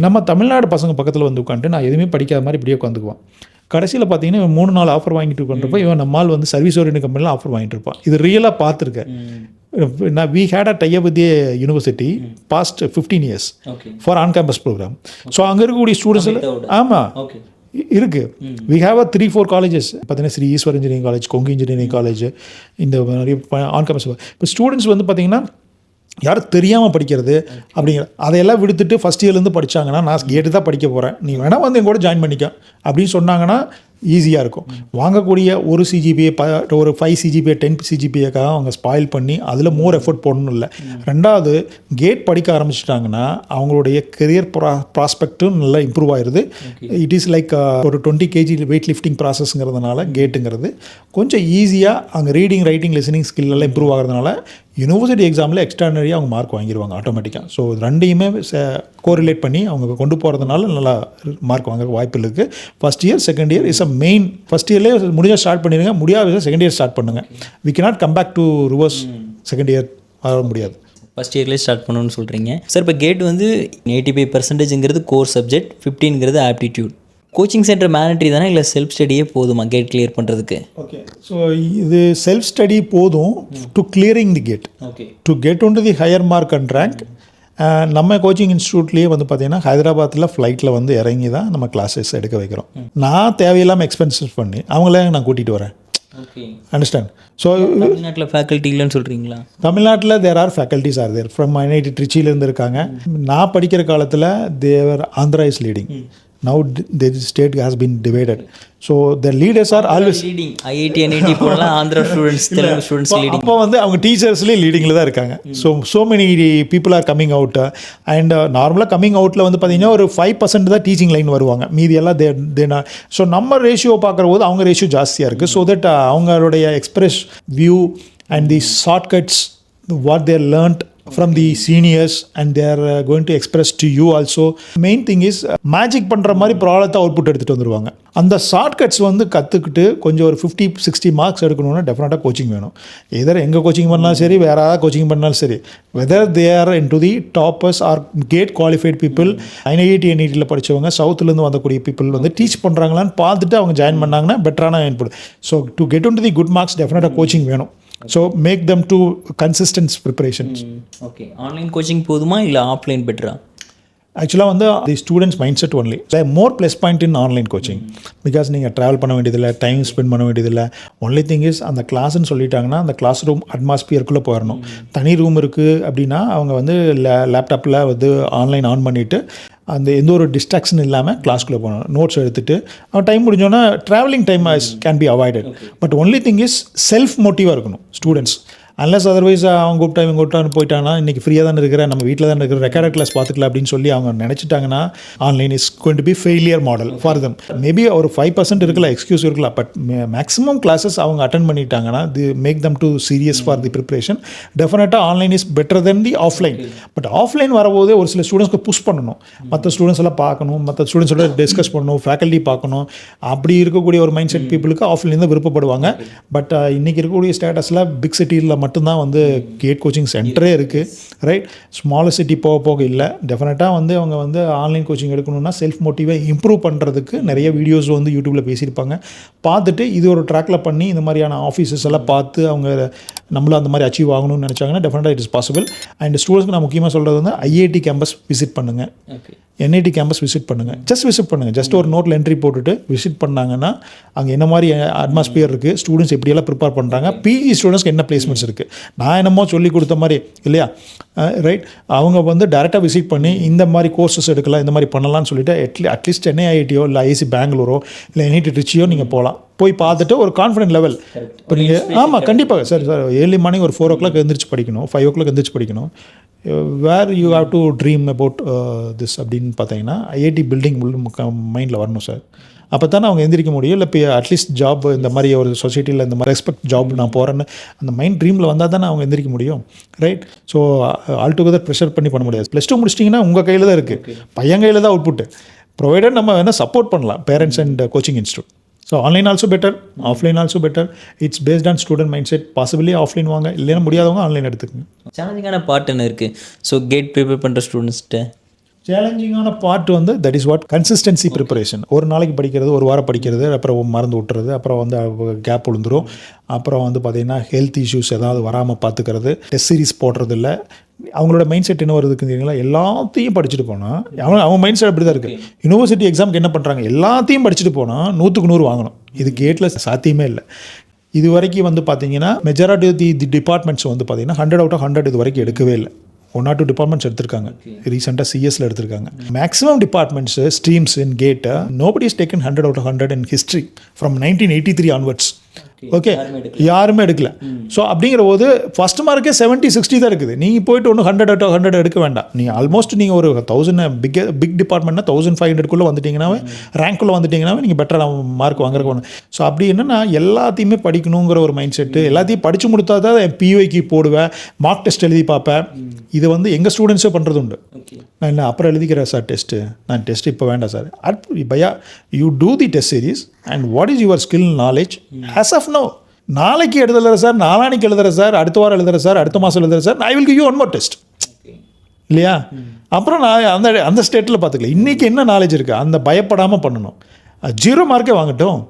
நம்ம தமிழ்நாடு பசங்க பக்கத்தில் வந்து உட்காந்துட்டு நான் எதுவுமே படிக்காத மாதிரி இப்படியே உட்காந்துக்குவான். கடைசியில் பார்த்தீங்கன்னா இவன் 3-4 ஆஃபர் வாங்கிட்டு உட்காந்துருப்பா, இவன் நம்மால் வந்து சர்வீஸ் ஓரியன்ட் கம்பெனியில் ஆஃபர் வாங்கிட்டு இருப்பான். இது ரியலாக பார்த்துருக்கேன். நான் we had a tie-up with university past 15 years for on campus programme. ஸோ அங்கே இருக்கக்கூடிய ஸ்டூடெண்ட்ஸில் ஆமாம் இருக்குது. வி ஹேவ் அ 3-4 காலேஜஸ் பார்த்தீங்கன்னா Sri Eshwar engineering college, Kongu engineering college, இந்த நிறைய ஆன் கேம்பஸ். இப்போ ஸ்டூடெண்ட்ஸ் வந்து பார்த்திங்கன்னா யாரும் தெரியாமல் படிக்கிறது அப்படிங்கிற அதையெல்லாம் விடுத்துட்டு ஃபஸ்ட் இயர்லேருந்து படித்தாங்கன்னா, நான் கேட்டு தான் படிக்க போகிறேன், நீ வேணால் வந்து என் கூட ஜாயின் பண்ணிக்க அப்படின்னு சொன்னாங்கன்னா ஈஸியாக இருக்கும். வாங்கக்கூடிய ஒரு சிஜிபிஏ ஒரு 5 சிஜிபிஏ 10 சிஜிபிஏக்காக அவங்க ஸ்பாயில் பண்ணி அதில் மோர் எஃபர்ட் போடணும் இல்லை. ரெண்டாவது கேட் படிக்க ஆரம்பிச்சிட்டாங்கன்னா அவங்களுடைய கெரியர் ப்ராஸ்பெக்டும் நல்லா இம்ப்ரூவ் ஆயிடுது. இட் இஸ் லைக் ஒரு 20 kg வெயிட் லிஃப்டிங் ப்ராசஸ்ங்கிறதுனால கேட்டுங்கிறது கொஞ்சம் ஈஸியாக அங்கே ரீடிங் ரைட்டிங் லிசனிங் ஸ்கில் எல்லாம் இம்ப்ரூவ் ஆகிறதுனால யூனிவர்சிட்டி எக்ஸாமில் எக்ஸ்ட்ரானரியாக அவங்க மார்க் வாங்கிடுவாங்க ஆட்டோமேட்டிக்காக. ஸோ ரெண்டையுமே கோரிலேட் பண்ணி அவங்க கொண்டு போகிறதுனால நல்லா மார்க் வாங்க வாய்ப்பு இருக்குது. First year second year is a main. First இயர்லேயே முடிஞ்சால் ஸ்டார்ட் பண்ணிடுங்க, முடியாத செகண்ட் இயர் ஸ்டார்ட் பண்ணுங்கள். We cannot come back to reverse second year வர முடியாது. ஃபஸ்ட் இயர்லேயே ஸ்டார்ட் பண்ணணும்னு சொல்கிறீங்க சார். இப்போ கேட் வந்து 85%ங்கிறது கோர் சப்ஜெக்ட், 15ங்கிறது ஆப்டிடியூட். கோச்சிங் சென்டர் மேண்டட்ரி தானே இல்லை செல்ஃப் ஸ்டடியே போதுமா கேட் கிளியர் பண்ணுறதுக்கு? ஓகே, ஸோ இது செல்ஃப் ஸ்டடி போதும் to clearing the GATE, okay, to get one to the higher mark and rank. நம்ம கோச்சிங் இன்ஸ்டியூட்லேயே வந்து பார்த்தீங்கன்னா ஹைதராபாத்தில் ஃப்ளைட்டில் வந்து இறங்கி தான் நம்ம கிளாஸஸ் எடுக்க வைக்கிறோம். நான் தேவையில்லாமல் எக்ஸ்பென்சஸ் பண்ணி அவங்கள நான் கூட்டிகிட்டு வரேன். Okay, understand? ஸோ தமிழ்நாட்டில் ஃபேக்கல்ட்டி இல்லைன்னு சொல்கிறீங்களா? தமிழ்நாட்டில் there are faculties are there from IIT ட்ரிச்சியிலேருந்து இருக்காங்க. நான் படிக்கிற காலத்தில் they were Andhra is leading. Now the state has been divided. So the leaders are always leading. IIT NIT போனா Andhra students, Telugu students leading. அப்போ வந்து அவங்க டீச்சர்ஸ்லேயே லீடிங்கில் தான் இருக்காங்க. so many people are coming out and நார்மலாக கம்மிங் அவுட்டில் வந்து பார்த்தீங்கன்னா ஒரு 5% தான் டீச்சிங் லைன் வருவாங்க. மீதி எல்லாம் தேனா. ஸோ நம்ம ரேஷியோ பார்க்குற போது அவங்க ரேஷியோ ஜாஸ்தியாக இருக்குது. ஸோ தட் அவங்களுடைய express view and the shortcuts what they're learnt from the seniors and they are going to express to you also. Main thing is magic பண்ணுற மாதிரி ப்ராடக்ட் அவுட்புட் எடுத்துகிட்டு வந்துடுவாங்க. அந்த ஷார்ட்கட்ஸ் வந்து கற்றுக்கிட்டு கொஞ்சம் ஒரு 50-60 மார்க்ஸ் எடுக்கணும்னா டெஃபினட்டாக கோச்சிங் வேணும். எதர் எங்கே கோச்சிங் பண்ணாலும் சரி, வேறு ஏதாவது கோச்சிங் பண்ணாலும் சரி, whether they are in to the toppers or GATE qualified people, IIT என்ஐடியில் படித்தவங்க, சவுத்துலேருந்து வந்தக்கூடிய பீப்புள் வந்து டீச் பண்ணுறாங்களான்னு பார்த்துட்டு அவங்க ஜாயின் பண்ணாங்கன்னா பெட்டரான input. So to get one to the good marks டெஃபினட்டாக கோச்சிங் வேணும். So make them to consistent preparations. Okay, online coaching போதுமா இல்லை ஆஃப்லைன் பெட்டரா? ஆக்சுவலாக வந்து தி students mind set only more plus point in online coaching. Because நீங்கள் travel பண்ண வேண்டியதில்லை, டைம் ஸ்பெண்ட் பண்ண வேண்டியதில்லை. ஒன்லி திங் இஸ் அந்த கிளாஸ்ன்னு சொல்லிட்டாங்கன்னா அந்த கிளாஸ் ரூம் அட்மாஸ்பியருக்குள்ளே போயிடணும். தனி ரூம் இருக்குது அப்படின்னா அவங்க வந்து லேப்டாப்பில் வந்து ஆன்லைன் ஆன் பண்ணிவிட்டு அந்த எந்த ஒரு டிஸ்ட்ராக்ஷன் இல்லாமல் கிளாஸ்க்குள்ளே போகணும். நோட்ஸ் எடுத்துகிட்டு அவன் டைம் முடிஞ்சோன்னா travelling time can be avoided. But only thing is self மோட்டிவாக இருக்கணும் ஸ்டூடெண்ட்ஸ். அன்லஸ் அதர்வைஸ் அவங்க கூப்பிட்டான்னு போயிட்டாங்கன்னா இன்றைக்கி ஃப்ரீயாக தான் இருக்கிறேன், நம்ம வீட்டில் தான் இருக்கிற, ரெக்கார்டட் கிளாஸ் பார்த்துக்கலாம் அப்படின்னு சொல்லி அவங்க நினச்சிட்டாங்கன்னா online is going to be failure model for them. Maybe ஒரு 5% இருக்கலாம், எக்ஸ்கியூஸ் இருக்கலாம். பட் மேக்ஸிமம் கிளாஸஸ் அவங்க அட்டன் பண்ணிட்டாங்கன்னா the make them to serious for the preparation. டெஃபினட்டாக online is better than the offline. But offline வரும்போது ஒரு சில ஸ்டூடெண்ட்ஸ்க்கு புஷ் பண்ணணும், மற்ற ஸ்டூடெண்ட்ஸ் எல்லாம் பார்க்கணும், மற்ற ஸ்டூடெண்ட்ஸோட டிஸ்கஸ் பண்ணணும், ஃபேக்கல்ட்டி பார்க்கணும். அப்படி இருக்கக்கூடிய ஒரு மைண்ட் செட் பீப்புளுக்கு ஆஃப்லைன் தான் விருப்பப்படுவாங்க. பட் இன்றைக்கி இருக்கக்கூடிய ஸ்டேட்டஸில் பிக் சிட்டியில் மட்டும்தான் வந்து கேட் கோச்சிங் சென்டரே இருக்குது, ரைட்? ஸ்மாலர் சிட்டி போக போக இல்லை. டெஃபினட்டாக வந்து அவங்க வந்து ஆன்லைன் கோச்சிங் எடுக்கணும்னா செல்ஃப் மோட்டிவை இம்ப்ரூவ் பண்ணுறதுக்கு நிறைய வீடியோஸ் வந்து யூடியூப்பில் பேசியிருப்பாங்க. பார்த்துட்டு இது ஒரு ட்ராக்கில் பண்ணி இந்த மாதிரியான ஆஃபீஸஸ் எல்லாம் பார்த்து அவங்க நம்மளும் அந்த மாதிரி அச்சீவ் ஆகணும்னு நினச்சாங்கன்னா டெஃபினட்டாக இட் இஸ் பாசிபிள். அண்ட் ஸ்டூடெண்ட்ஸ்க்கு நான் முக்கியமாக சொல்கிறது வந்து ஐஐடி கேம்பஸ் விசிட் பண்ணுங்கள், என்ஐடி கேம்பஸ் விசிட் பண்ணுங்கள். விசிட் பண்ணுங்கள். ஜஸ்ட் ஒரு நோட்டில் என்ட்ரி போட்டுட்டு விசிட் பண்ணாங்கன்னா அங்கே என்ன மாதிரி அட்மாஸ்பியர் இருக்குது, ஸ்டூடெண்ட்ஸ் எப்படியெல்லாம் ப்ரிப்பேர் பண்ணுறாங்க, பிஜி ஸ்டூடெண்ட்ஸ்க்கு என்ன பிளேஸ்மெண்ட்ஸ் இருக்குது, நான் என்னமோ சொல்லி கொடுத்த மாதிரி இல்லையா, ரைட்? அவங்க வந்து டேரெக்டாக விசிட் பண்ணி இந்த மாதிரி கோர்சஸ் எடுக்கலாம், இந்த மாதிரி பண்ணலாம்னு சொல்லிட்டு அட்லீஸ்ட் சென்னை ஐஐடியோ இல்லை ஐசி பெங்களூரோ இல்லை என்ஐடி ட்ரிச்சியோ நீங்கள் போய் பார்த்துட்டு ஒரு கான்ஃபிடென்ட் லெவல். இப்போ நீங்கள் ஆமாம் கண்டிப்பாக சார் ஏர்லி மார்னிங் ஒரு 4 o'clock எழுந்திரிச்சு படிக்கணும், 5 o'clock எழுந்திரிச்சு படிக்கணும். Where you have to dream about this அப்படின்னு பார்த்தீங்கன்னா ஐஐடி பில்டிங் மைண்டில் வரணும் சார். அப்போ தானே அவங்க எந்திரிக்க முடியும். இல்லை இப்போ அட்லீஸ்ட் ஜாப் இந்த மாதிரி ஒரு சொசைட்டியில் இந்த மாதிரி ரெஸ்பெக்ட் ஜாப் நான் போகிறேன்னு அந்த மைண்ட் ட்ரீமில் வந்தால் தானே அவங்க எந்திரிக்க முடியும், right? So all together pressure பண்ண முடியாது. +2 முடிச்சிட்டிங்கன்னா உங்கள் கையில் தான் இருக்குது, பையன் கையில் தான் அவுட்புட்டு. ப்ரொவைடட் நம்ம வேணால் சப்போர்ட் பண்ணலாம், parents and coaching institute. So online also better, offline also better. It's based on student mind set. Possibly offline வாங்க, இல்லைன்னா முடியாதவங்க ஆன்லைன் எடுத்துக்கங்க. சேலஞ்சிங்கான பார்ட் என்ன இருக்குது? ஸோ கேட் ப்ரிப்பேர் பண்ணுற ஸ்டூடெண்ட்ஸ்கிட்ட சேலஞ்சிங்கான பார்ட் வந்து that is what consistency preparation. ஒரு நாளைக்கு படிக்கிறது, ஒரு வாரம் படிக்கிறது, அப்புறம் மறந்து விட்டுறது, அப்புறம் வந்து கேப் விழுந்துடும். அப்புறம் வந்து பார்த்திங்கன்னா ஹெல்த் இஷ்யூஸ் ஏதாவது வராமல் பார்த்துக்கிறது, டெஸ்ட் சீரிஸ் போடுறது இல்லை. அவங்களோட மைண்ட் செட் என்ன வருதுன்னு தெரியுங்களா? எல்லாத்தையும் படிச்சுட்டு போனால் அவங்க மைண்ட் செட் அப்படி தான் இருக்குது. யூனிவர்சிட்டி எக்ஸாமுக்கு என்ன பண்ணுறாங்க? எல்லாத்தையும் படிச்சுட்டு போனால் 100க்கு 100 வாங்கணும். இது கேட்டில் சாத்தியமே இல்லை. இது வரைக்கும் வந்து பார்த்தீங்கன்னா மெஜாரிட்டி ஆஃப் தி டிபார்ட்மெண்ட்ஸ் வந்து பார்த்தீங்கன்னா 100 out of 100 இது வரைக்கும் எடுக்கவே இல்லை. 1 or 2 டிபார்ட்மெண்ட்ஸ் எடுத்திருக்காங்க. ரீசெண்டாக சிஎஸ்ல எடுத்திருக்காங்க. Maximum departments streams in GATE nobody is taken 100 out of 100 in history from 1983 onwards. Okay, யாருமே எடுக்கல. ஸோ அப்படிங்கிற போது ஃபஸ்ட் மார்க்கே 70-60 தான் இருக்குது. நீங்கள் போய்ட்டு ஒன்று 100 out of 100 எடுக்க வேண்டாம். நீங்கள் ஆல்மோஸ்ட் நீங்கள் ஒரு 1000 பிக் டிபார்ட்மெண்ட்னா 1500 வந்துட்டிங்கன்னாவே ரேங்க்குள்ளே வந்துட்டிங்கன்னாவே நீங்கள் பெட்டராக மார்க் வாங்குறக்கு ஒன்று. ஸோ அப்படி என்னென்னா எல்லாத்தையுமே படிக்கணுங்கிற ஒரு மைண்ட் செட்டு. எல்லாத்தையும் படித்து முடித்தா தான் பிஒய்க்கு போடுவேன், மார்க் டெஸ்ட் எழுதி பார்ப்பேன். இது வந்து எங்கள் ஸ்டூடெண்ட்ஸே பண்ணுறது உண்டு. நான் இல்லை அப்புறம் எழுதிக்கிறேன் சார் டெஸ்ட்டு, நான் டெஸ்ட் இப்போ வேண்டாம் சார். பையா you do the test series and what is your skill knowledge as of now. நாளைக்கு எழுதுறேன் சார், நாளானிக்கு எழுதுறேன் சார், அடுத்த வாரம் எழுதுறேன் சார், அடுத்த மாதம் எழுதுறேன் sir, I will give you one more test இல்லையா? அப்புறம் நான் அந்த ஸ்டேட்டில் பார்த்துக்கல. இன்றைக்கி என்ன நாலேஜ் இருக்குது அந்த பயப்படாமல் பண்ணணும். 0 மார்க்கே வாங்கட்டும்.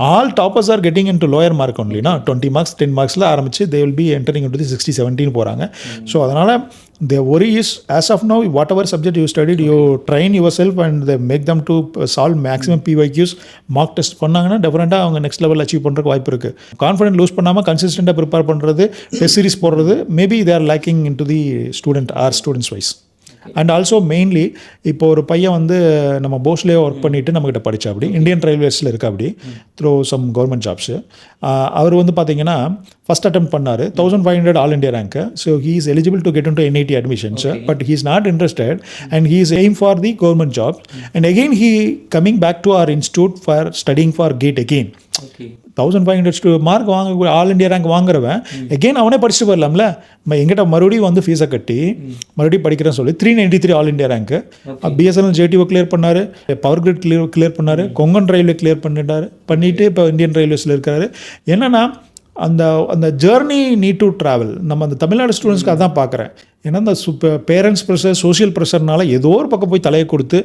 All toppers are getting in to lower mark ஒன்லினா 20 மார்க்ஸ் 10 மார்க்ஸில் ஆரம்பிச்சு they will be entering in to 60-70 போகிறாங்க. ஸோ அதனால் the worry is, as of now, whatever subject you studied, you train yourself and they make them to solve maximum PYQs. Mark test பண்ணாங்கன்னா டெஃபினட்டாக அவங்க next level achieve பண்ணுறதுக்கு வாய்ப்பு இருக்குது. Confident loose பண்ணாமல் கன்சிஸ்டண்ட்டாக ப்ரிப்பேர் பண்ணுறது, டெஸ்ட் சீரிஸ் போடுறது, maybe they are lacking in to the student or students wise. And also mainly இப்போ ஒரு பையன் வந்து நம்ம போஸ்லேயே ஒர்க் பண்ணிவிட்டு நம்மகிட்ட படித்தா அப்படி இந்தியன் ரயில்வேஸில் இருக்கா அப்படி த்ரூ சம் கவர்மெண்ட் ஜாப்ஸு. அவர் வந்து பார்த்தீங்கன்னா ஃபஸ்ட் அட்டெம்ப்ட் பண்ணார் 1500 all India rank. So he is eligible to get in to NIT admissions, but he is not interested and he is aim for the government job. And again he coming back to our institute for studying for GATE again. 1500 mark வாங்க all India rank வாங்குறவன் again அவனே படிச்சுட்டு போயிடலாம்ல. எங்கிட்ட மறுபடியும் வந்து ஃபீஸை கட்டி மறுபடியும் படிக்கிறேன்னு சொல்லி 393 all India rank. BSNL JTO clear பண்ணார், பவர் கிரிட் கிளியர் பண்ணார், கொங்கன் ரயில்வே கிளியர் பண்ணிட்டு இப்போ இந்தியன் ரயில்வேஸில் இருக்கிறாரு. என்னென்னா அந்த ஜேர்னி நீட் டு ட்ராவல் நம்ம அந்த தமிழ்நாடு ஸ்டூடெண்ட்ஸ்க்கு அதான் பார்க்குறேன். ஏன்னா இந்த பேரண்ட்ஸ் ப்ரெஷர், சோஷியல் ப்ரெஷர்னால ஏதோ ஒரு பக்கம் போய் தலையை கொடுத்து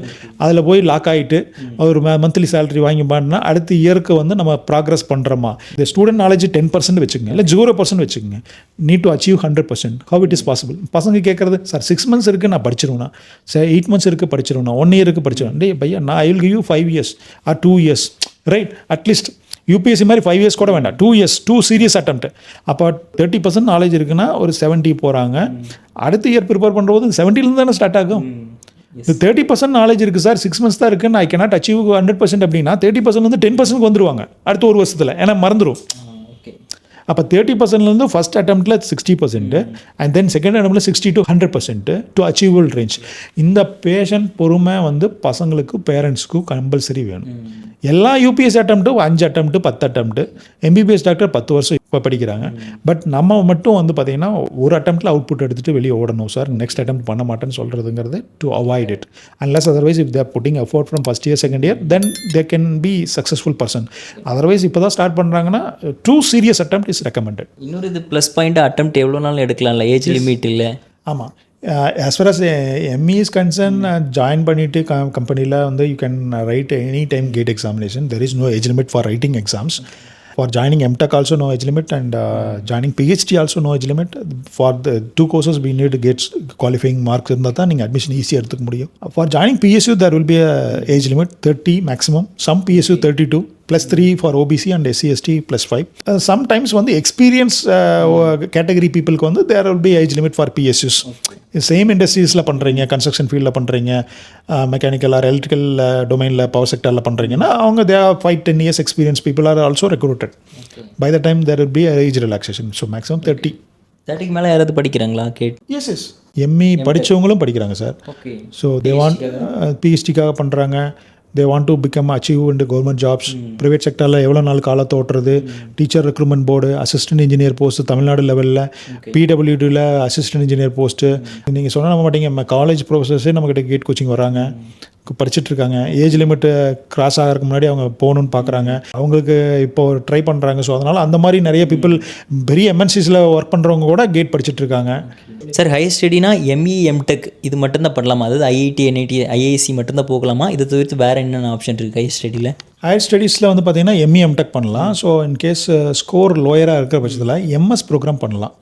அதில் போய் லாக் ஆகிட்டு ஒரு மந்த்லி சேலரி வாங்கி பாடினா அடுத்த இயருக்கு வந்து நம்ம ப்ராக்ரஸ் பண்ணுறோமா. இந்த ஸ்டூடெண்ட் நாலேஜ் 10% வச்சுக்கோங்க, இல்லை 0% வச்சுக்கோங்க. Need to achieve 100%. How it is possible? பசங்க கேட்குறது, சார் 6 months இருக்குது நான் படிச்சிருவேண்ணா, சார் 8 months இருக்குது படிச்சிருவேண்ணா, 1 year இருக்குது படிச்சிருவேன். டே பையா, நான் I will give you 5 years or 2 years, right? At least UPSC மாதிரி 5 years கூட வேண்டாம், 2 years, 2 serious attempt. அப்போ 30% நாலேஜ் இருக்குன்னா ஒரு 70 போகிறாங்க. அடுத்த இயர் ப்ரிப்பேர் பண்ணும்போது 70லேருந்து தானே ஸ்டார்ட் ஆகும். இந்த 30% நாலேஜ் இருக்குது சார், 6 months தான் இருக்குன்னு ஐ கேனாட் அச்சீவ் 100% அப்படின்னா 30% 10% வந்துருவாங்க அடுத்த ஒரு வருஷத்தில், ஏன்னா மறந்துடும். அப்போ 30%லேருந்து ஃபஸ்ட் அட்டெம்ப்டில் 60% அண்ட் தென் செகண்ட் அட்டெம்ப்டில் 60 to 100% டு அச்சீவபிள் ரேஞ்ச். இந்த பேஷண்ட் பொறுமை வந்து பசங்களுக்கு பேரண்ட்ஸ்க்கும் கம்பல்சரி வேணும். எல்லா UPSC அட்டெம்ப்ட்டும் 5 attempt 10 attempt, MBBS டாக்டர் 10 வருஷம் இப்போ படிக்கிறாங்க. பட் நம்ம மட்டும் வந்து பார்த்திங்கன்னா ஒரு அட்டெம்ப்டில் அவுட்புட் எடுத்துகிட்டு வெளியே ஓடணும் சார், நெக்ஸ்ட் அட்டெம்ப்ட் பண்ண மாட்டேன்னு சொல்கிறதுங்கிறது to avoid it. Unless otherwise if they're putting effort from first year second year then they can be successful person. Otherwise இப்போ தான் ஸ்டார்ட் பண்ணுறாங்கன்னா 2 serious attempt இஸ் ரெக்கமெண்டட். இன்னொரு இது ப்ளஸ் பாயிண்ட் அட்டெம்ப்ட் எவ்வளோ நாள் எடுக்கலாம்ல, ஏஜ் லிமிட் இல்லை. ஆமாம், as far as ME is concerned, join பண்ணிவிட்டு கம்பெனியில் வந்து you can write any time GATE examination. There is no age limit for writing exams. For joining MTech also no age limit, and joining PhD also no age limit. For the 2 courses we need to get qualifying marks இருந்தால் தான் நீங்கள் admission ஈஸியாக எடுத்துக்க முடியும். For joining PSU there will be a age limit 30 maximum, some PSU 32 +3 for OBC and SC/ST +5. Sometimes வந்து experience category பீப்புளுக்கு வந்து there will be age limit for PSUs. Same இண்டஸ்ட்ரீஸில் பண்ணுறீங்க, கன்ஸ்ட்ரக்ஷன் ஃபீல்டில் பண்ணுறீங்க, மெக்கானிக்கல் ஆர் எலக்ட்ரிக்கல் டொமைனில் power செக்டரில் பண்ணுறீங்கன்னா அவங்க they are 5-10 years experience people are also recruited. By the time there will be a age relaxation. So maximum 30. 30க்கு மேலே யாராவது படிக்கிறாங்களா கேட்? எஸ் ME படித்தவங்களும் படிக்கிறாங்க சார். ஸோ தே வாண்ட் PhDக்காக பண்ணுறாங்க. they want to become achieve into government jobs. Private செக்டரில் எவ்வளோ நாள் காலத்தை ஓட்டுறது, teacher recruitment board, assistant engineer post Tamil Nadu லெவலில், PWDயில் அசிஸ்டன்ட் இன்ஜினியர் போஸ்ட்டு. நீங்கள் சொன்ன நம்ப மாட்டீங்க, நம்ம காலேஜ் ப்ரொஃபஸர்ஸே நம்மக்கிட்ட கேட் கோச்சிங் வராங்க, படிச்சுட்ருக்காங்க. ஏஜ் லிமிட்டு கிராஸ் ஆகிறதுக்கு முன்னாடி அவங்க போகணுன்னு பார்க்குறாங்க, அவங்களுக்கு இப்போது ட்ரை பண்ணுறாங்க. ஸோ அதனால் அந்த மாதிரி நிறைய பீப்புள் பெரிய MNCஸில் ஒர்க் பண்ணுறவங்க கூட கேட் படிச்சுட்ருக்காங்க. சார் ஹையர் ஸ்டடினா ME MTech இது மட்டும்தான் பண்ணலாமா? அதாவது IIT NIT IISc மட்டும்தான் போகலாமா? இதை தவிர்த்து வேறு என்னென்ன ஆப்ஷன் இருக்குது ஹையர் ஸ்டடியில்? ஹையர் ஸ்டடீஸில் வந்து பார்த்திங்கன்னா ME MTech பண்ணலாம். ஸோ இன்கேஸ் ஸ்கோர் லோயராக இருக்கிற பட்சத்தில் MS ப்ரோக்ராம் பண்ணலாம்.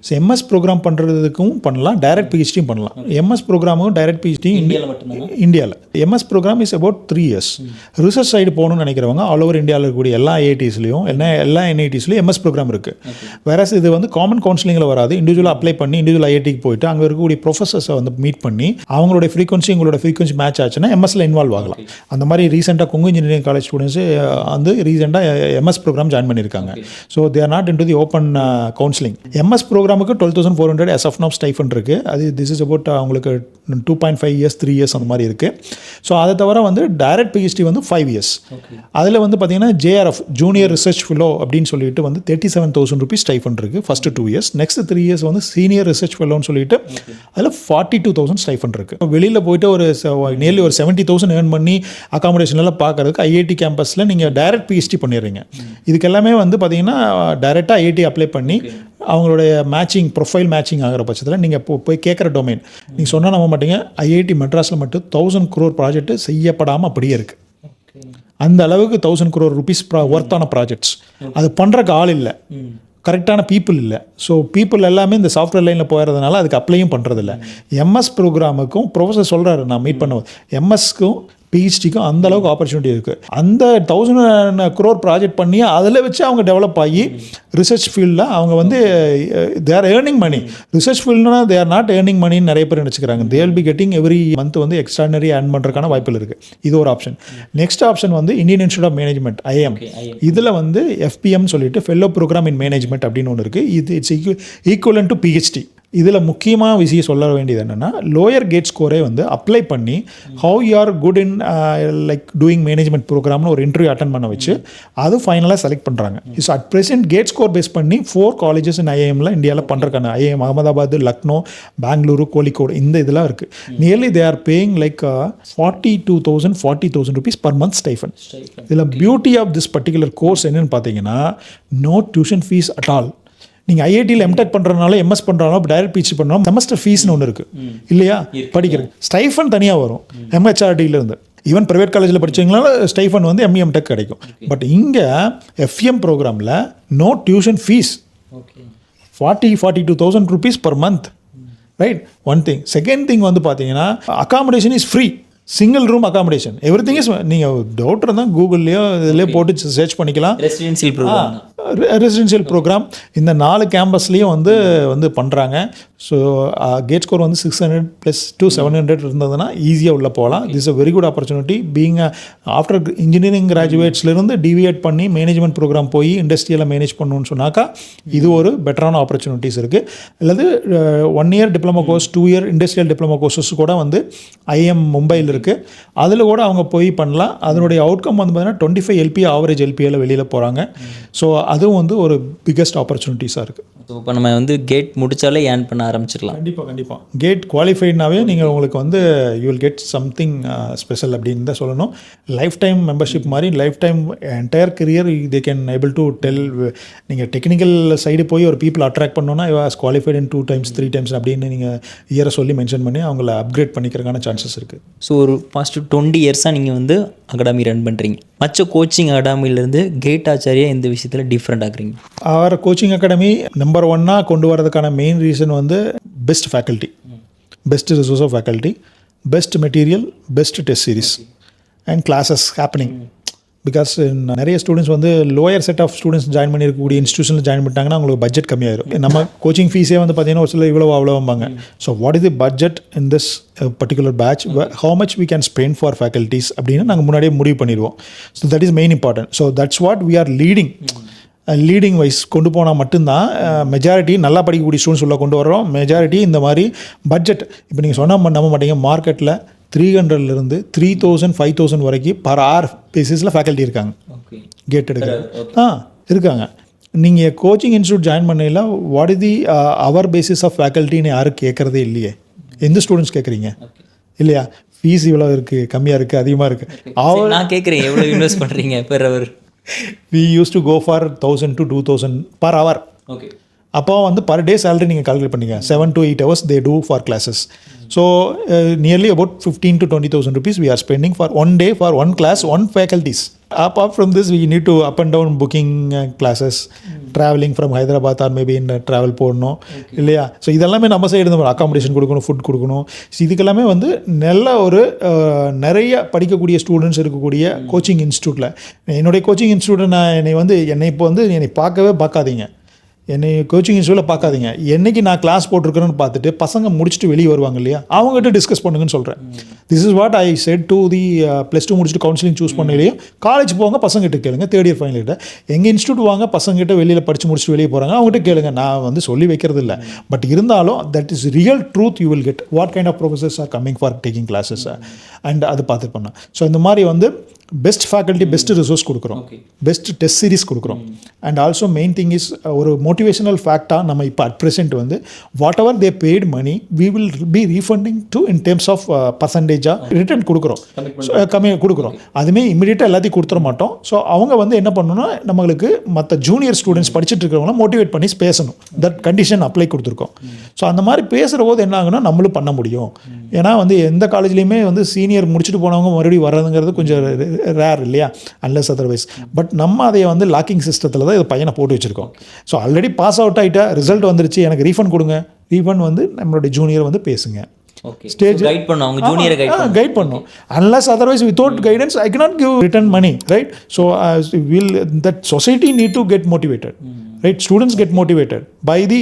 ஸோ MS ப்ரோக்ராம் பண்ணுறதுக்கும் பண்ணலாம், டைரக்ட் PhDயும் பண்ணலாம். MS ப்ரோக்ராமும் டைரக்ட் PhD இந்தியாவில். MS programme is about 3 years. Research side போகணும்னு நினைக்கிறவங்க ஆல் ஓவர் இந்தியாவில் இருக்கக்கூடிய எல்லா IITஸ்லையும் எல்லா NITஸ்லையும் MS ப்ரோக்ராம் இருக்குது. வேறஸ் இது வந்து காமன் கவுன்சிலிங்கில் வராது. இண்டிவிஜுவலாக அப்ளை பண்ணி இண்டிவிஜுவல் IITக்கு போயிட்டு அங்கே இருக்கக்கூடிய ப்ரொஃபஸர்ஸை வந்து மீட் பண்ணி அவங்களோட ஃப்ரீக்வன்சி உங்களோட ஃப்ரீக்வன்சி மேட்ச் ஆச்சுன்னா MSல இன்வால்வ் ஆகலாம். அந்த மாதிரி ரீசெண்டாக கொங்கு இன்ஜினியரிங் காலேஜ் ஸ்டூடெண்ட்ஸு வந்து ரீசெண்டாக MS ப்ரோக்ராம் ஜாயின் பண்ணியிருக்காங்க. So they are not in to the open counselling. MS ப்ரோக்ராமுக்கு 12,400 as of now ஸ்டைஃபண்ட் இருக்குது. அது திஸ் இஸ் அபவுட் அவங்களுக்கு 2.5 years 3 years அந்த மாதிரி இருக்குது. ஸோ அதை தவிர வந்து டைரக்ட் PhD வந்து 5 years. அதில் வந்து பார்த்தீங்கன்னா JRF ஜூனியர் ரிசர்ச் ஃபெலோ அப்படின்னு சொல்லிட்டு வந்து 37,000 rupees ஸ்டைஃபண்ட் இருக்குது ஃபஸ்ட்டு 2 years. நெக்ஸ்ட் 3 years வந்து சீனியர் ரிசர்ச் ஃபெலோன்னு சொல்லிட்டு அதில் 42,000 ஸ்டைஃபண்ட் இருக்குது. வெளியில் போயிட்டு ஒரு நியர்லி ஒரு 70,000 ஏர்ன் பண்ணி அகாமடேஷன்லாம் பார்க்கறதுக்கு IIT கேம்பஸில் நீங்கள் டைரக்ட் PhD பண்ணிடுறீங்க. இதுக்கு எல்லாமே வந்து பார்த்தீங்கன்னா டைரெக்டாக IIT அப்ளை பண்ணி அவங்களுடைய மேட்சிங் ப்ரொஃபைல் மேட்சிங் ஆகிற பட்சத்தில் நீங்கள் போய் கேட்குற டொமைன் நீங்கள் சொன்னால் நம்ப மாட்டீங்க, IIT மெட்ராஸில் மட்டும் 1,000 crore ப்ராஜெக்ட் செய்யப்படாமல் அப்படியே இருக்குது. அந்த அளவுக்கு 1000 crore rupees ஒர்த்தான ப்ராஜெக்ட்ஸ். அது பண்ணுறக்கு ஆள் இல்லை, கரெக்டான பீப்புள் இல்லை. ஸோ பீப்புள் எல்லாமே இந்த சாஃப்ட்வேர் லைனில் போயிடுறதுனால அதுக்கு அப்ளையும் பண்ணுறதில்ல. எம்எஸ் ப்ரோக்ராமுக்கும் ப்ரொஃபஸர் சொல்கிறாரு, நான் மீட் பண்ணுவேன், எம்எஸ்க்கும் பிஹெச்டிக்கும் அந்த அளவுக்கு ஆப்பர்ச்சுனிட்டி இருக்குது. அந்த 1000 crore ப்ராஜெக்ட் பண்ணி அதில் வச்சு அவங்க டெவலப் ஆகி ரிசர்ச் ஃபீல்டில் அவங்க வந்து they are earning money. Research ஃபீல்டுனா தே ஆர் நாட் ஏர்னிங் மணின்னு நிறைய பேர் நினச்சிக்கிறாங்க. They will be getting every month வந்து எக்ஸ்ட்ரானரி ஏர்ன் பண்ணுறதுக்கான வாய்ப்புகள் இருக்குது. இது ஒரு ஆப்ஷன். நெக்ஸ்ட் ஆப்ஷன் வந்து Indian institute of management, IIM. இதில் வந்து FPM சொல்லிட்டு ஃபெல்லோ ப்ரோக்ராம் இன் மேனேஜ்மெண்ட் அப்படின்னு ஒன்று இருக்குது. இது இட்ஸ் ஈக்குவலன் டு PhD. இதில் முக்கியமான விஷயம் சொல்ல வேண்டியது என்னென்னா, லோயர் கேட் ஸ்கோரே வந்து அப்ளை பண்ணி how you are good in like doing management ப்ரோக்ராம்னு ஒரு இன்டர்வியூ அட்டன் பண்ண வச்சு அது ஃபைனலாக செலக்ட் பண்ணுறாங்க. So at present GATE score base பண்ணி 4 colleges in IIMல இந்தியாவில் பண்ணுறக்கான IIM அகமதாபாத், லக்னோ, பெங்களூரு, கோழிக்கோடு இந்த இதெல்லாம் இருக்குது. Nearly they are paying like 40,000 rupees per month stipend. இதில் beauty of this particular course என்னென்னு பார்த்தீங்கன்னா, no tuition fees at all. நீங்கள் ஐஐடியில் எம்டெக் பண்ணுறதுனால, எம்எஸ் பண்ணுறதுனால, டைரக்ட் பிஹெச்டி பண்ணுறோம், செமஸ்டர் ஃபீஸ்னு ஒன்று இருக்குது இல்லையா, படிக்கிறது. ஸ்டைஃபன் தனியாக வரும் MHRDயிலேருந்து. ஈவன் ப்ரைவேட் காலேஜில் படித்தவங்களால ஸ்டைஃபன் வந்து ME MTech கிடைக்கும். பட் இங்கே FEM ப்ரோக்ராமில் no tuition fees, 42,000 rupees per month. Right, one thing. Second thing வந்து பார்த்தீங்கன்னா, accommodation is free, single room accommodation, everything is. நீங்கள் டவுட் இருந்தால் கூகுள்லேயோ இதுலேயே போட்டு சர்ச் பண்ணிக்கலாம். ரெசிடென்ஷியல் ப்ரோக்ராம் இந்த 4 கேம்பஸ்லேயும் வந்து பண்ணுறாங்க. ஸோ கேட் ஸ்கோர் வந்து 600 + 700 இருந்ததுன்னா ஈஸியாக உள்ளே போகலாம். This a very good opportunity. Being after engineering கிராஜுவேட்ஸ்லேருந்து டிவியேட் பண்ணி மேனேஜ்மெண்ட் ப்ரோக்ராம் போய் இண்டஸ்ட்ரியலில் மேனேஜ் பண்ணணும்னு சொன்னாக்கா இது ஒரு பெட்டரான ஆப்பர்ச்சுனிட்டிஸ் இருக்குது. அல்லது 1 year diploma course, 2 year industrial diploma courses கூட வந்து IIM மும்பையில் இருக்குது. அதில் கூட அவங்க போய் பண்ணலாம். அதனுடைய அவுட்கம் வந்து பார்த்தீங்கன்னா 25 LPA ஆவரேஜ் LPAவில் வெளியில் போகிறாங்க. ஸோ அதுவும் வந்து ஒரு பிக்கஸ்ட் ஆப்பர்ச்சுனிட்டிஸாக இருக்குது. ஸோ இப்போ நம்ம வந்து கேட் முடித்தாலே ஏர்ன் பண்ண ஆரம்பிச்சிடலாம். கண்டிப்பாக கேட் குவாலிஃபைட்னாவே நீங்கள் உங்களுக்கு வந்து you will get something special அப்படின்னு தான் சொல்லணும். லைஃப் டைம் மெம்பர்ஷிப் மாதிரி life time entire career they can able to tell. நீங்கள் டெக்னிக்கல் சைடு போய் ஒரு பீப்புள் அட்ராக்ட் பண்ணோன்னா was qualified in 2 times 3 times அப்படின்னு நீங்கள் இயரை சொல்லி மென்ஷன் பண்ணி அவங்கள அப்கிரேட் பண்ணிக்கிறதுக்கான சான்சஸ் இருக்குது. ஸோ ஒரு பாஸ்ட் 20 years நீங்கள் வந்து அகாடமி ரன் பண்ணுறீங்க. மற்ற கோச்சிங் அகாடமியிலேருந்து கேட் ஆச்சாரியா இந்த விஷயத்தில் டிஃப்ரெண்ட் ஆகுறீங்க. அவர் கோச்சிங் அகாடமி நம்பர் 1 கொண்டு வரதுக்கான மெயின் ரீசன் வந்து best faculty, best resource of faculty, best material, best test series and classes happening. Because நிறைய ஸ்டூடெண்ட்ஸ் வந்து lower set of students join பண்ணியிருக்கக்கூடிய இன்ஸ்டியூஷனில் ஜாயின் பண்ணிட்டாங்கன்னா அவங்களுக்கு பட்ஜெட் கம்மியாயிரும். நம்ம கோச்சிங் ஃபீஸே வந்து பார்த்தீங்கன்னா ஒரு சில இவ்வளோ அவ்வளோவாங்க. So what is the budget in this particular batch, how much we can spend for faculties அப்படின்னு நாங்கள் முன்னாடியே முடிவு பண்ணிடுவோம். So that is main important. So that's what we are leading wise கொண்டு போனால் மட்டும்தான் மெஜாரிட்டி நல்லா படிக்கக்கூடிய ஸ்டூடெண்ட்ஸ் உள்ள கொண்டு வரோம். மெஜாரிட்டி இந்த மாதிரி பட்ஜெட் இப்போ நீங்கள் சொன்னால் நம்ப மாட்டீங்க, மார்க்கெட்டில் 300 3,000 5,000 வரைக்கும் பர் ஆர் பேசிஸில் ஃபேக்கல்ட்டி இருக்காங்க. கேட் எடுக்க இருக்காங்க. நீங்கள் கோச்சிங் இன்ஸ்டியூட் ஜாயின் பண்ணல what is the hour basis of ஃபேக்கல்ட்டின்னு யாரும் கேட்குறதே இல்லையே. எந்த ஸ்டூடெண்ட்ஸ் கேட்குறீங்க இல்லையா? ஃபீஸ் இவ்வளோ இருக்குது, கம்மியாக இருக்குது, அதிகமாக இருக்குது. நான் கேட்குறேன் எவ்வளோ இன்வெஸ்ட் பண்ணுறீங்க per our? we used to go for 1,000 to 2,000 per hour. Okay. அப்போ வந்து பர் டே சேலரி நீங்கள் கால்குலேட் பண்ணிங்க. 7 to 8 hours they do for classes. So nearly about 15,000 to 20,000 rupees we are spending for one day for one class, one faculties. Apart from this we need to up and down booking classes, traveling from Hyderabad or maybe in travel போடணும் இல்லையா? So இதெல்லாமே நம்ம side இருந்து accommodation கொடுக்கணும், food கொடுக்கணும். So இதுக்கெல்லாமே வந்து நல்ல ஒரு நிறைய படிக்கக்கூடிய ஸ்டூடெண்ட்ஸ் இருக்கக்கூடிய கோச்சிங் இன்ஸ்டியூட்டில், என்னுடைய கோச்சிங் இன்ஸ்டியூட்டை என்னை இப்போ வந்து என்னை பார்க்காதீங்க, என்னை கோச்சிங் இன்ஸ்டியூட்டில் பார்க்காதீங்க. என்றைக்கு நான் கிளாஸ் போட்டிருக்கிறேன்னு பார்த்துட்டு பசங்க முடிச்சுட்டு வெளியே வருவாங்க இல்லையா, அவங்ககிட்ட டிஸ்கஸ் பண்ணுங்கன்னு சொல்கிறேன். This is what I set to the +2 முடிச்சுட்டு கவுன்சிலிங் சூஸ் பண்ணலையும் காலேஜ் போங்க, பசங்கிட்ட கேளுங்க. 3rd year ஃபைனல் கிட்ட எங்கள் இன்ஸ்டியூட் வாங்க, பசங்கிட்ட வெளியில் படித்து முடிச்சுட்டு வெளியே போகிறாங்க, அவங்ககிட்ட கேளுங்க. நான் வந்து சொல்லி வைக்கிறது இல்லை, பட் இருந்தாலும் that is real truth. You will get what kind of professors are coming for taking classes and அது பார்த்துட்டு பண்ணோம். ஸோ இந்த மாதிரி வந்து பெஸ்ட் ஃபேக்கல்ட்டி, பெஸ்ட் ரிசோர்ஸ் கொடுக்குறோம், பெஸ்ட் டெஸ்ட் சீரிஸ் கொடுக்குறோம். And also main thing is ஒரு மோட்டிவேஷனல் ஃபேக்டாக நம்ம இப்போ அட் ப்ரெசென்ட் வந்து whatever they paid money we will be refunding to in terms of பர்சன்டேஜாக ரிட்டர்ன் கொடுக்குறோம், கம்மியாக கொடுக்குறோம். அதுவுமே இமீடியட்டாக எல்லாத்தையும் கொடுத்துட மாட்டோம். ஸோ அவங்க வந்து என்ன பண்ணணும்னா நம்மளுக்கு மற்ற ஜூனியர் ஸ்டூடெண்ட்ஸ் படிச்சுட்டு இருக்கிறவங்களாம் மோட்டிவேட் பண்ணி பேசணும். தட் கண்டிஷன் அப்ளை கொடுத்துருக்கோம். ஸோ அந்த மாதிரி பேசுகிற போது என்ன ஆகுனா நம்மளும் பண்ண முடியும். ஏன்னா வந்து எந்த காலேஜ்லேயுமே வந்து சீனியர் முடிச்சுட்டு போனவங்க மறுபடியும் வர்றதுங்கிறது கொஞ்சம் ரேர் இல்லையா, அன்லெஸ் அதர்வைஸ். பட் நம்ம அதை வந்து லாக்கிங் சிஸ்டத்தில் தான் இது பையனை போட்டு வச்சுருக்கோம். ஸோ ஆல்ரெடி பாஸ் அவுட் ஆகிட்டா, ரிசல்ட் வந்துருச்சு, எனக்கு ரீஃபண்ட் கொடுங்க, ரீஃபண்ட் வந்து நம்மளுடைய ஜூனியர் வந்து பேசுங்க, ஸ்டேஜ் கைட் பண்ணும், அவங்க ஜூனியரை கைட் பண்ணும். Unless otherwise without guidance I cannot give return money, right? So will that society need to get motivated, right? Students get motivated by the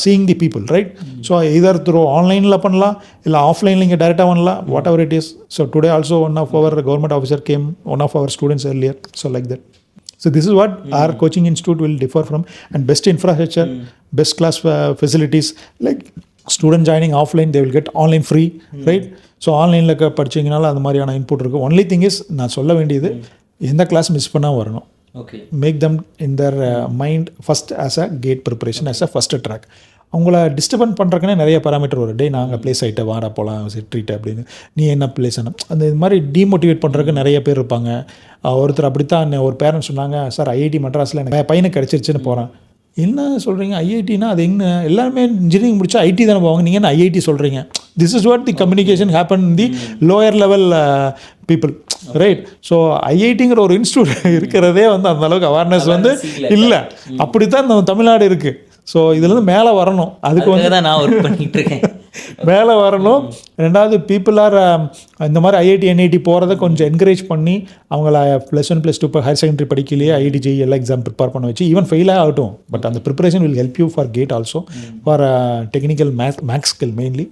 seeing the people, right? So either through online la பண்ணலாம், இல்ல ஆஃப்லைன்ல இங்க டைரக்டா பண்ணலாம், whatever it is. So today also one of our government officer came, one of our students earlier, so like that. So this is what our coaching institute will differ from, and best infrastructure, best class facilities, like student joining offline they will get online free, right? So ஆன்லைனில் படிச்சிங்கனால அந்த மாதிரியான input இருக்குது. Only thing is நான் சொல்ல வேண்டியது, எந்த class miss பண்ணால் வரணும். Make them in their mind first as a GATE preparation, as a first track. அவங்கள டிஸ்டர்பன் பண்ணுறக்குன்னே நிறைய பேராமீட்டர் வரும். டே நாங்கள் ப்ளேஸ் ஆகிட்ட வாடா போகலாம் ட்ரீட் அப்படின்னு, நீ என்ன ப்ளேஸ் ஆன அந்த இது மாதிரி டீமோட்டிவேட் பண்ணுறதுக்கு நிறைய பேர் இருப்பாங்க. ஒருத்தர் அப்படித்தான், ஒரு பேரண்ட்ஸ் சொன்னாங்க, சார் ஐஐடி மெட்ராஸில் எனக்கு பையனுக்கு கிடச்சிருச்சுன்னு போகிறேன். என்ன சொல்கிறீங்க, ஐஐடினா அது என்ன, எல்லாருமே இன்ஜினியரிங் முடிச்சா ஐடி தானே போவாங்க, நீங்கள் என்ன ஐஐடி சொல்கிறீங்க? This is what the communication happen in the lower level people, right? So ஐஐடிங்கிற ஒரு இன்ஸ்டியூட் இருக்கிறதே வந்து அந்த அளவுக்கு அவேர்னஸ் வந்து இல்லை. அப்படி தான் நம்ம தமிழ்நாடு இருக்குது. ஸோ இதுலேருந்து மேலே வரணும், அதுக்கு வந்து தான் நான் ஒர்க் பண்ணிட்டு இருக்கேன். மேலே வரணும். ரெண்டாவது பீப்புள் ஆர் இந்த மாதிரி ஐஐடி என்ஐடி போகிறத கொஞ்சம் என்கரேஜ் பண்ணி அவங்கள +1 +2 இப்போ ஹையர் செகண்டரி படிக்கலையே ஐஐடி ஜெய் எல்லா எக்ஸாம் ப்ரிப்பேர் பண்ண வச்சு, ஈவன் ஃபெயிலாக ஆகட்டும், பட் அந்த preparation will help you for GATE also, for technical maths skill mainly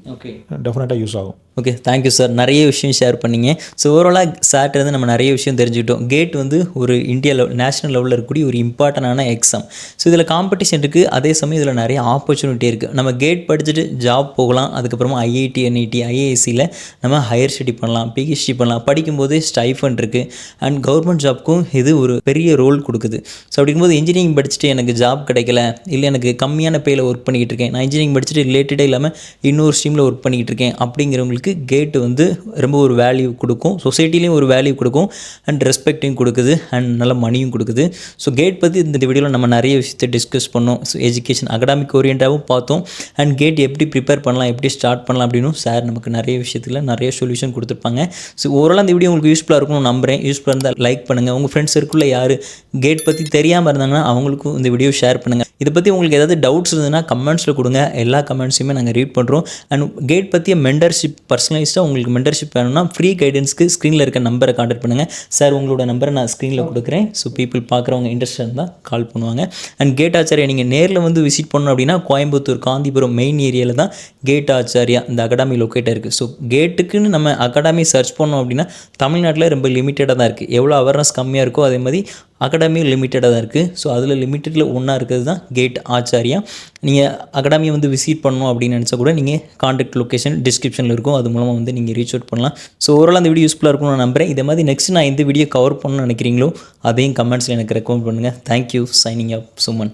டெஃபினட்டாக யூஸ் ஆகும். Okay, thank you sir. நிறைய விஷயம் ஷேர் பண்ணிங்க. ஸோ ஓவராலாக சார்ட்டு வந்து நம்ம நிறைய விஷயம் தெரிஞ்சுக்கிட்டோம். கேட் வந்து ஒரு இந்தியா நேஷனல் லெவலில் இருக்கக்கூடிய ஒரு இம்பார்ட்டண்டான எக்ஸாம். ஸோ இதில் காம்படிஷன் இருக்குது, அதே சமயம் இதில் நிறைய ஆப்பர்ச்சுனிட்டி இருக்குது. நம்ம கேட் படிச்சுட்டு ஜாப் போகலாம், அதுக்கப்புறமா ஐஐடி என்ஐடி ஐஏஎஸ்சியில் நம்ம ஹையர் ஸ்டடி பண்ணலாம், பிஹெச்டி பண்ணலாம். படிக்கும்போது ஸ்டைஃபண்ட் இருக்குது, அண்ட் கவர்மெண்ட் ஜாப்க்கும் இது ஒரு பெரிய ரோல் கொடுக்குது. ஸோ அப்படிங்கும்போது இன்ஜினியரிங் படிச்சுட்டு எனக்கு ஜாப் கிடைக்கல, இல்லை எனக்கு கம்மியான பேயில் ஒர்க் பண்ணிக்கிட்டு இருக்கேன், நான் இன்ஜினியரிங் படிச்சுட்டு ரிலேட்டடாக இல்லாமல் இன்னொரு ஸ்ட்ரீமில் ஒர்க் பண்ணிக்கிட்டு இருக்கேன் அப்படிங்கிறவங்களுக்கு கேட் வந்து ரொம்ப ஒரு வேல்யூ கொடுக்கும், சொசைட்டிலையும் ஒரு வேல்யூ கொடுக்கும், அண்ட் ரெஸ்பெக்டையும் கொடுக்குது, அண்ட் நல்ல மணியும் கொடுக்குது. ஸோ கேட் பற்றி இந்த வீடியோவில் நம்ம நிறைய விஷயத்தை டிஸ்கஸ் பண்ணோம். ஸோ எஜுகேஷன் அகடாமிக் ஓரியண்டாகவும் பார்த்தோம், அண்ட் கேட் எப்படி ப்ரிப்பேர் பண்ணலாம், எப்படி ஸ்டார்ட் பண்ணலாம் அப்படின்னு சார் நமக்கு நிறைய விஷயத்தில் நிறைய சொல்யூஷன் கொடுத்துருப்பாங்க. ஸோ ஓவரால் இந்த வீடியோ உங்களுக்கு யூஸ்ஃபுல்லாக இருக்கும்னு நம்புகிறேன். யூஸ்ஃபுல்லாக இருந்தால் லைக் பண்ணுங்கள். உங்கள் ஃப்ரெண்ட்ஸ் சர்க்கிளில் யார் கேட் பற்றி தெரியாமல் இருந்தாங்கன்னா அவங்களுக்கும் இந்த வீடியோ ஷேர் பண்ணுங்கள். இதை பற்றி உங்களுக்கு ஏதாவது டவுட்ஸ் இருந்ததுன்னா கமெண்ட்ஸில் கொடுங்க, எல்லா கமெண்ட்ஸையுமே நாங்கள் ரீட் பண்ணுறோம். அண்ட் கேட் பற்றிய மெண்டர்ஷிப் பர்சனலைஸ்டாக உங்களுக்கு மெண்டர்ஷிப் வேணும்னா ஃப்ரீ கைடன்ஸ்க்கு ஸ்க்ரீனில் இருக்க நம்பரை கான்டாக்ட் பண்ணுங்கள். சார் உங்களோட நம்பரை நான் ஸ்க்ரீனில் கொடுக்குறேன். ஸோ பீப்புள் பார்க்குறவங்க இன்ட்ரெஸ்ட் இருந்தால் கால் பண்ணுவாங்க. அண்ட் கேட் ஆச்சாரியா நீங்கள் நேரில் வந்து விசிட் பண்ணணும் அப்படின்னா கோயம்புத்தூர் காந்திபுரம் மெயின் ஏரியாவில் தான் கேட் ஆச்சாரியா இந்த அகாடமி லொக்கேட்டாக இருக்குது. ஸோ கேட்டுக்குன்னு நம்ம அகாடமி சர்ச் பண்ணோம் அப்படின்னா தமிழ்நாட்டில் ரொம்ப லிமிட்டடாக தான் இருக்குது. எவ்வளோ அவேர்னஸ் கம்மியாக இருக்கோ அதே மாதிரி அகாடமி லிமிட்டடாக தான் இருக்குது. ஸோ அதில் லிமிட்டடில் ஒன்றா இருக்கிறது தான் கேட் ஆச்சாரியா. நீங்கள் அகாடமியை வந்து விசிட் பண்ணணும் அப்படின்னு நினச்சா கூட நீங்கள் கான்டாக்ட் லொக்கேஷன் டிஸ்கிரிப்ஷனில் இருக்கும், அது மூலமாக வந்து நீங்கள் ரீச் அவுட் பண்ணலாம். ஸோ ஓவரால் அந்த வீடியோ யூஸ்ஃபுல்லாக இருக்கும்னு நான் நம்புகிறேன். இதே மாதிரி நெக்ஸ்ட் நான் எந்த வீடியோ கவர் பண்ணணும்னு நினைக்கிறீங்களோ அதையும் கமெண்ட்ஸில் எனக்கு ரெக்கமெண்ட் பண்ணுங்கள். தேங்க்யூ. Signing off Suman.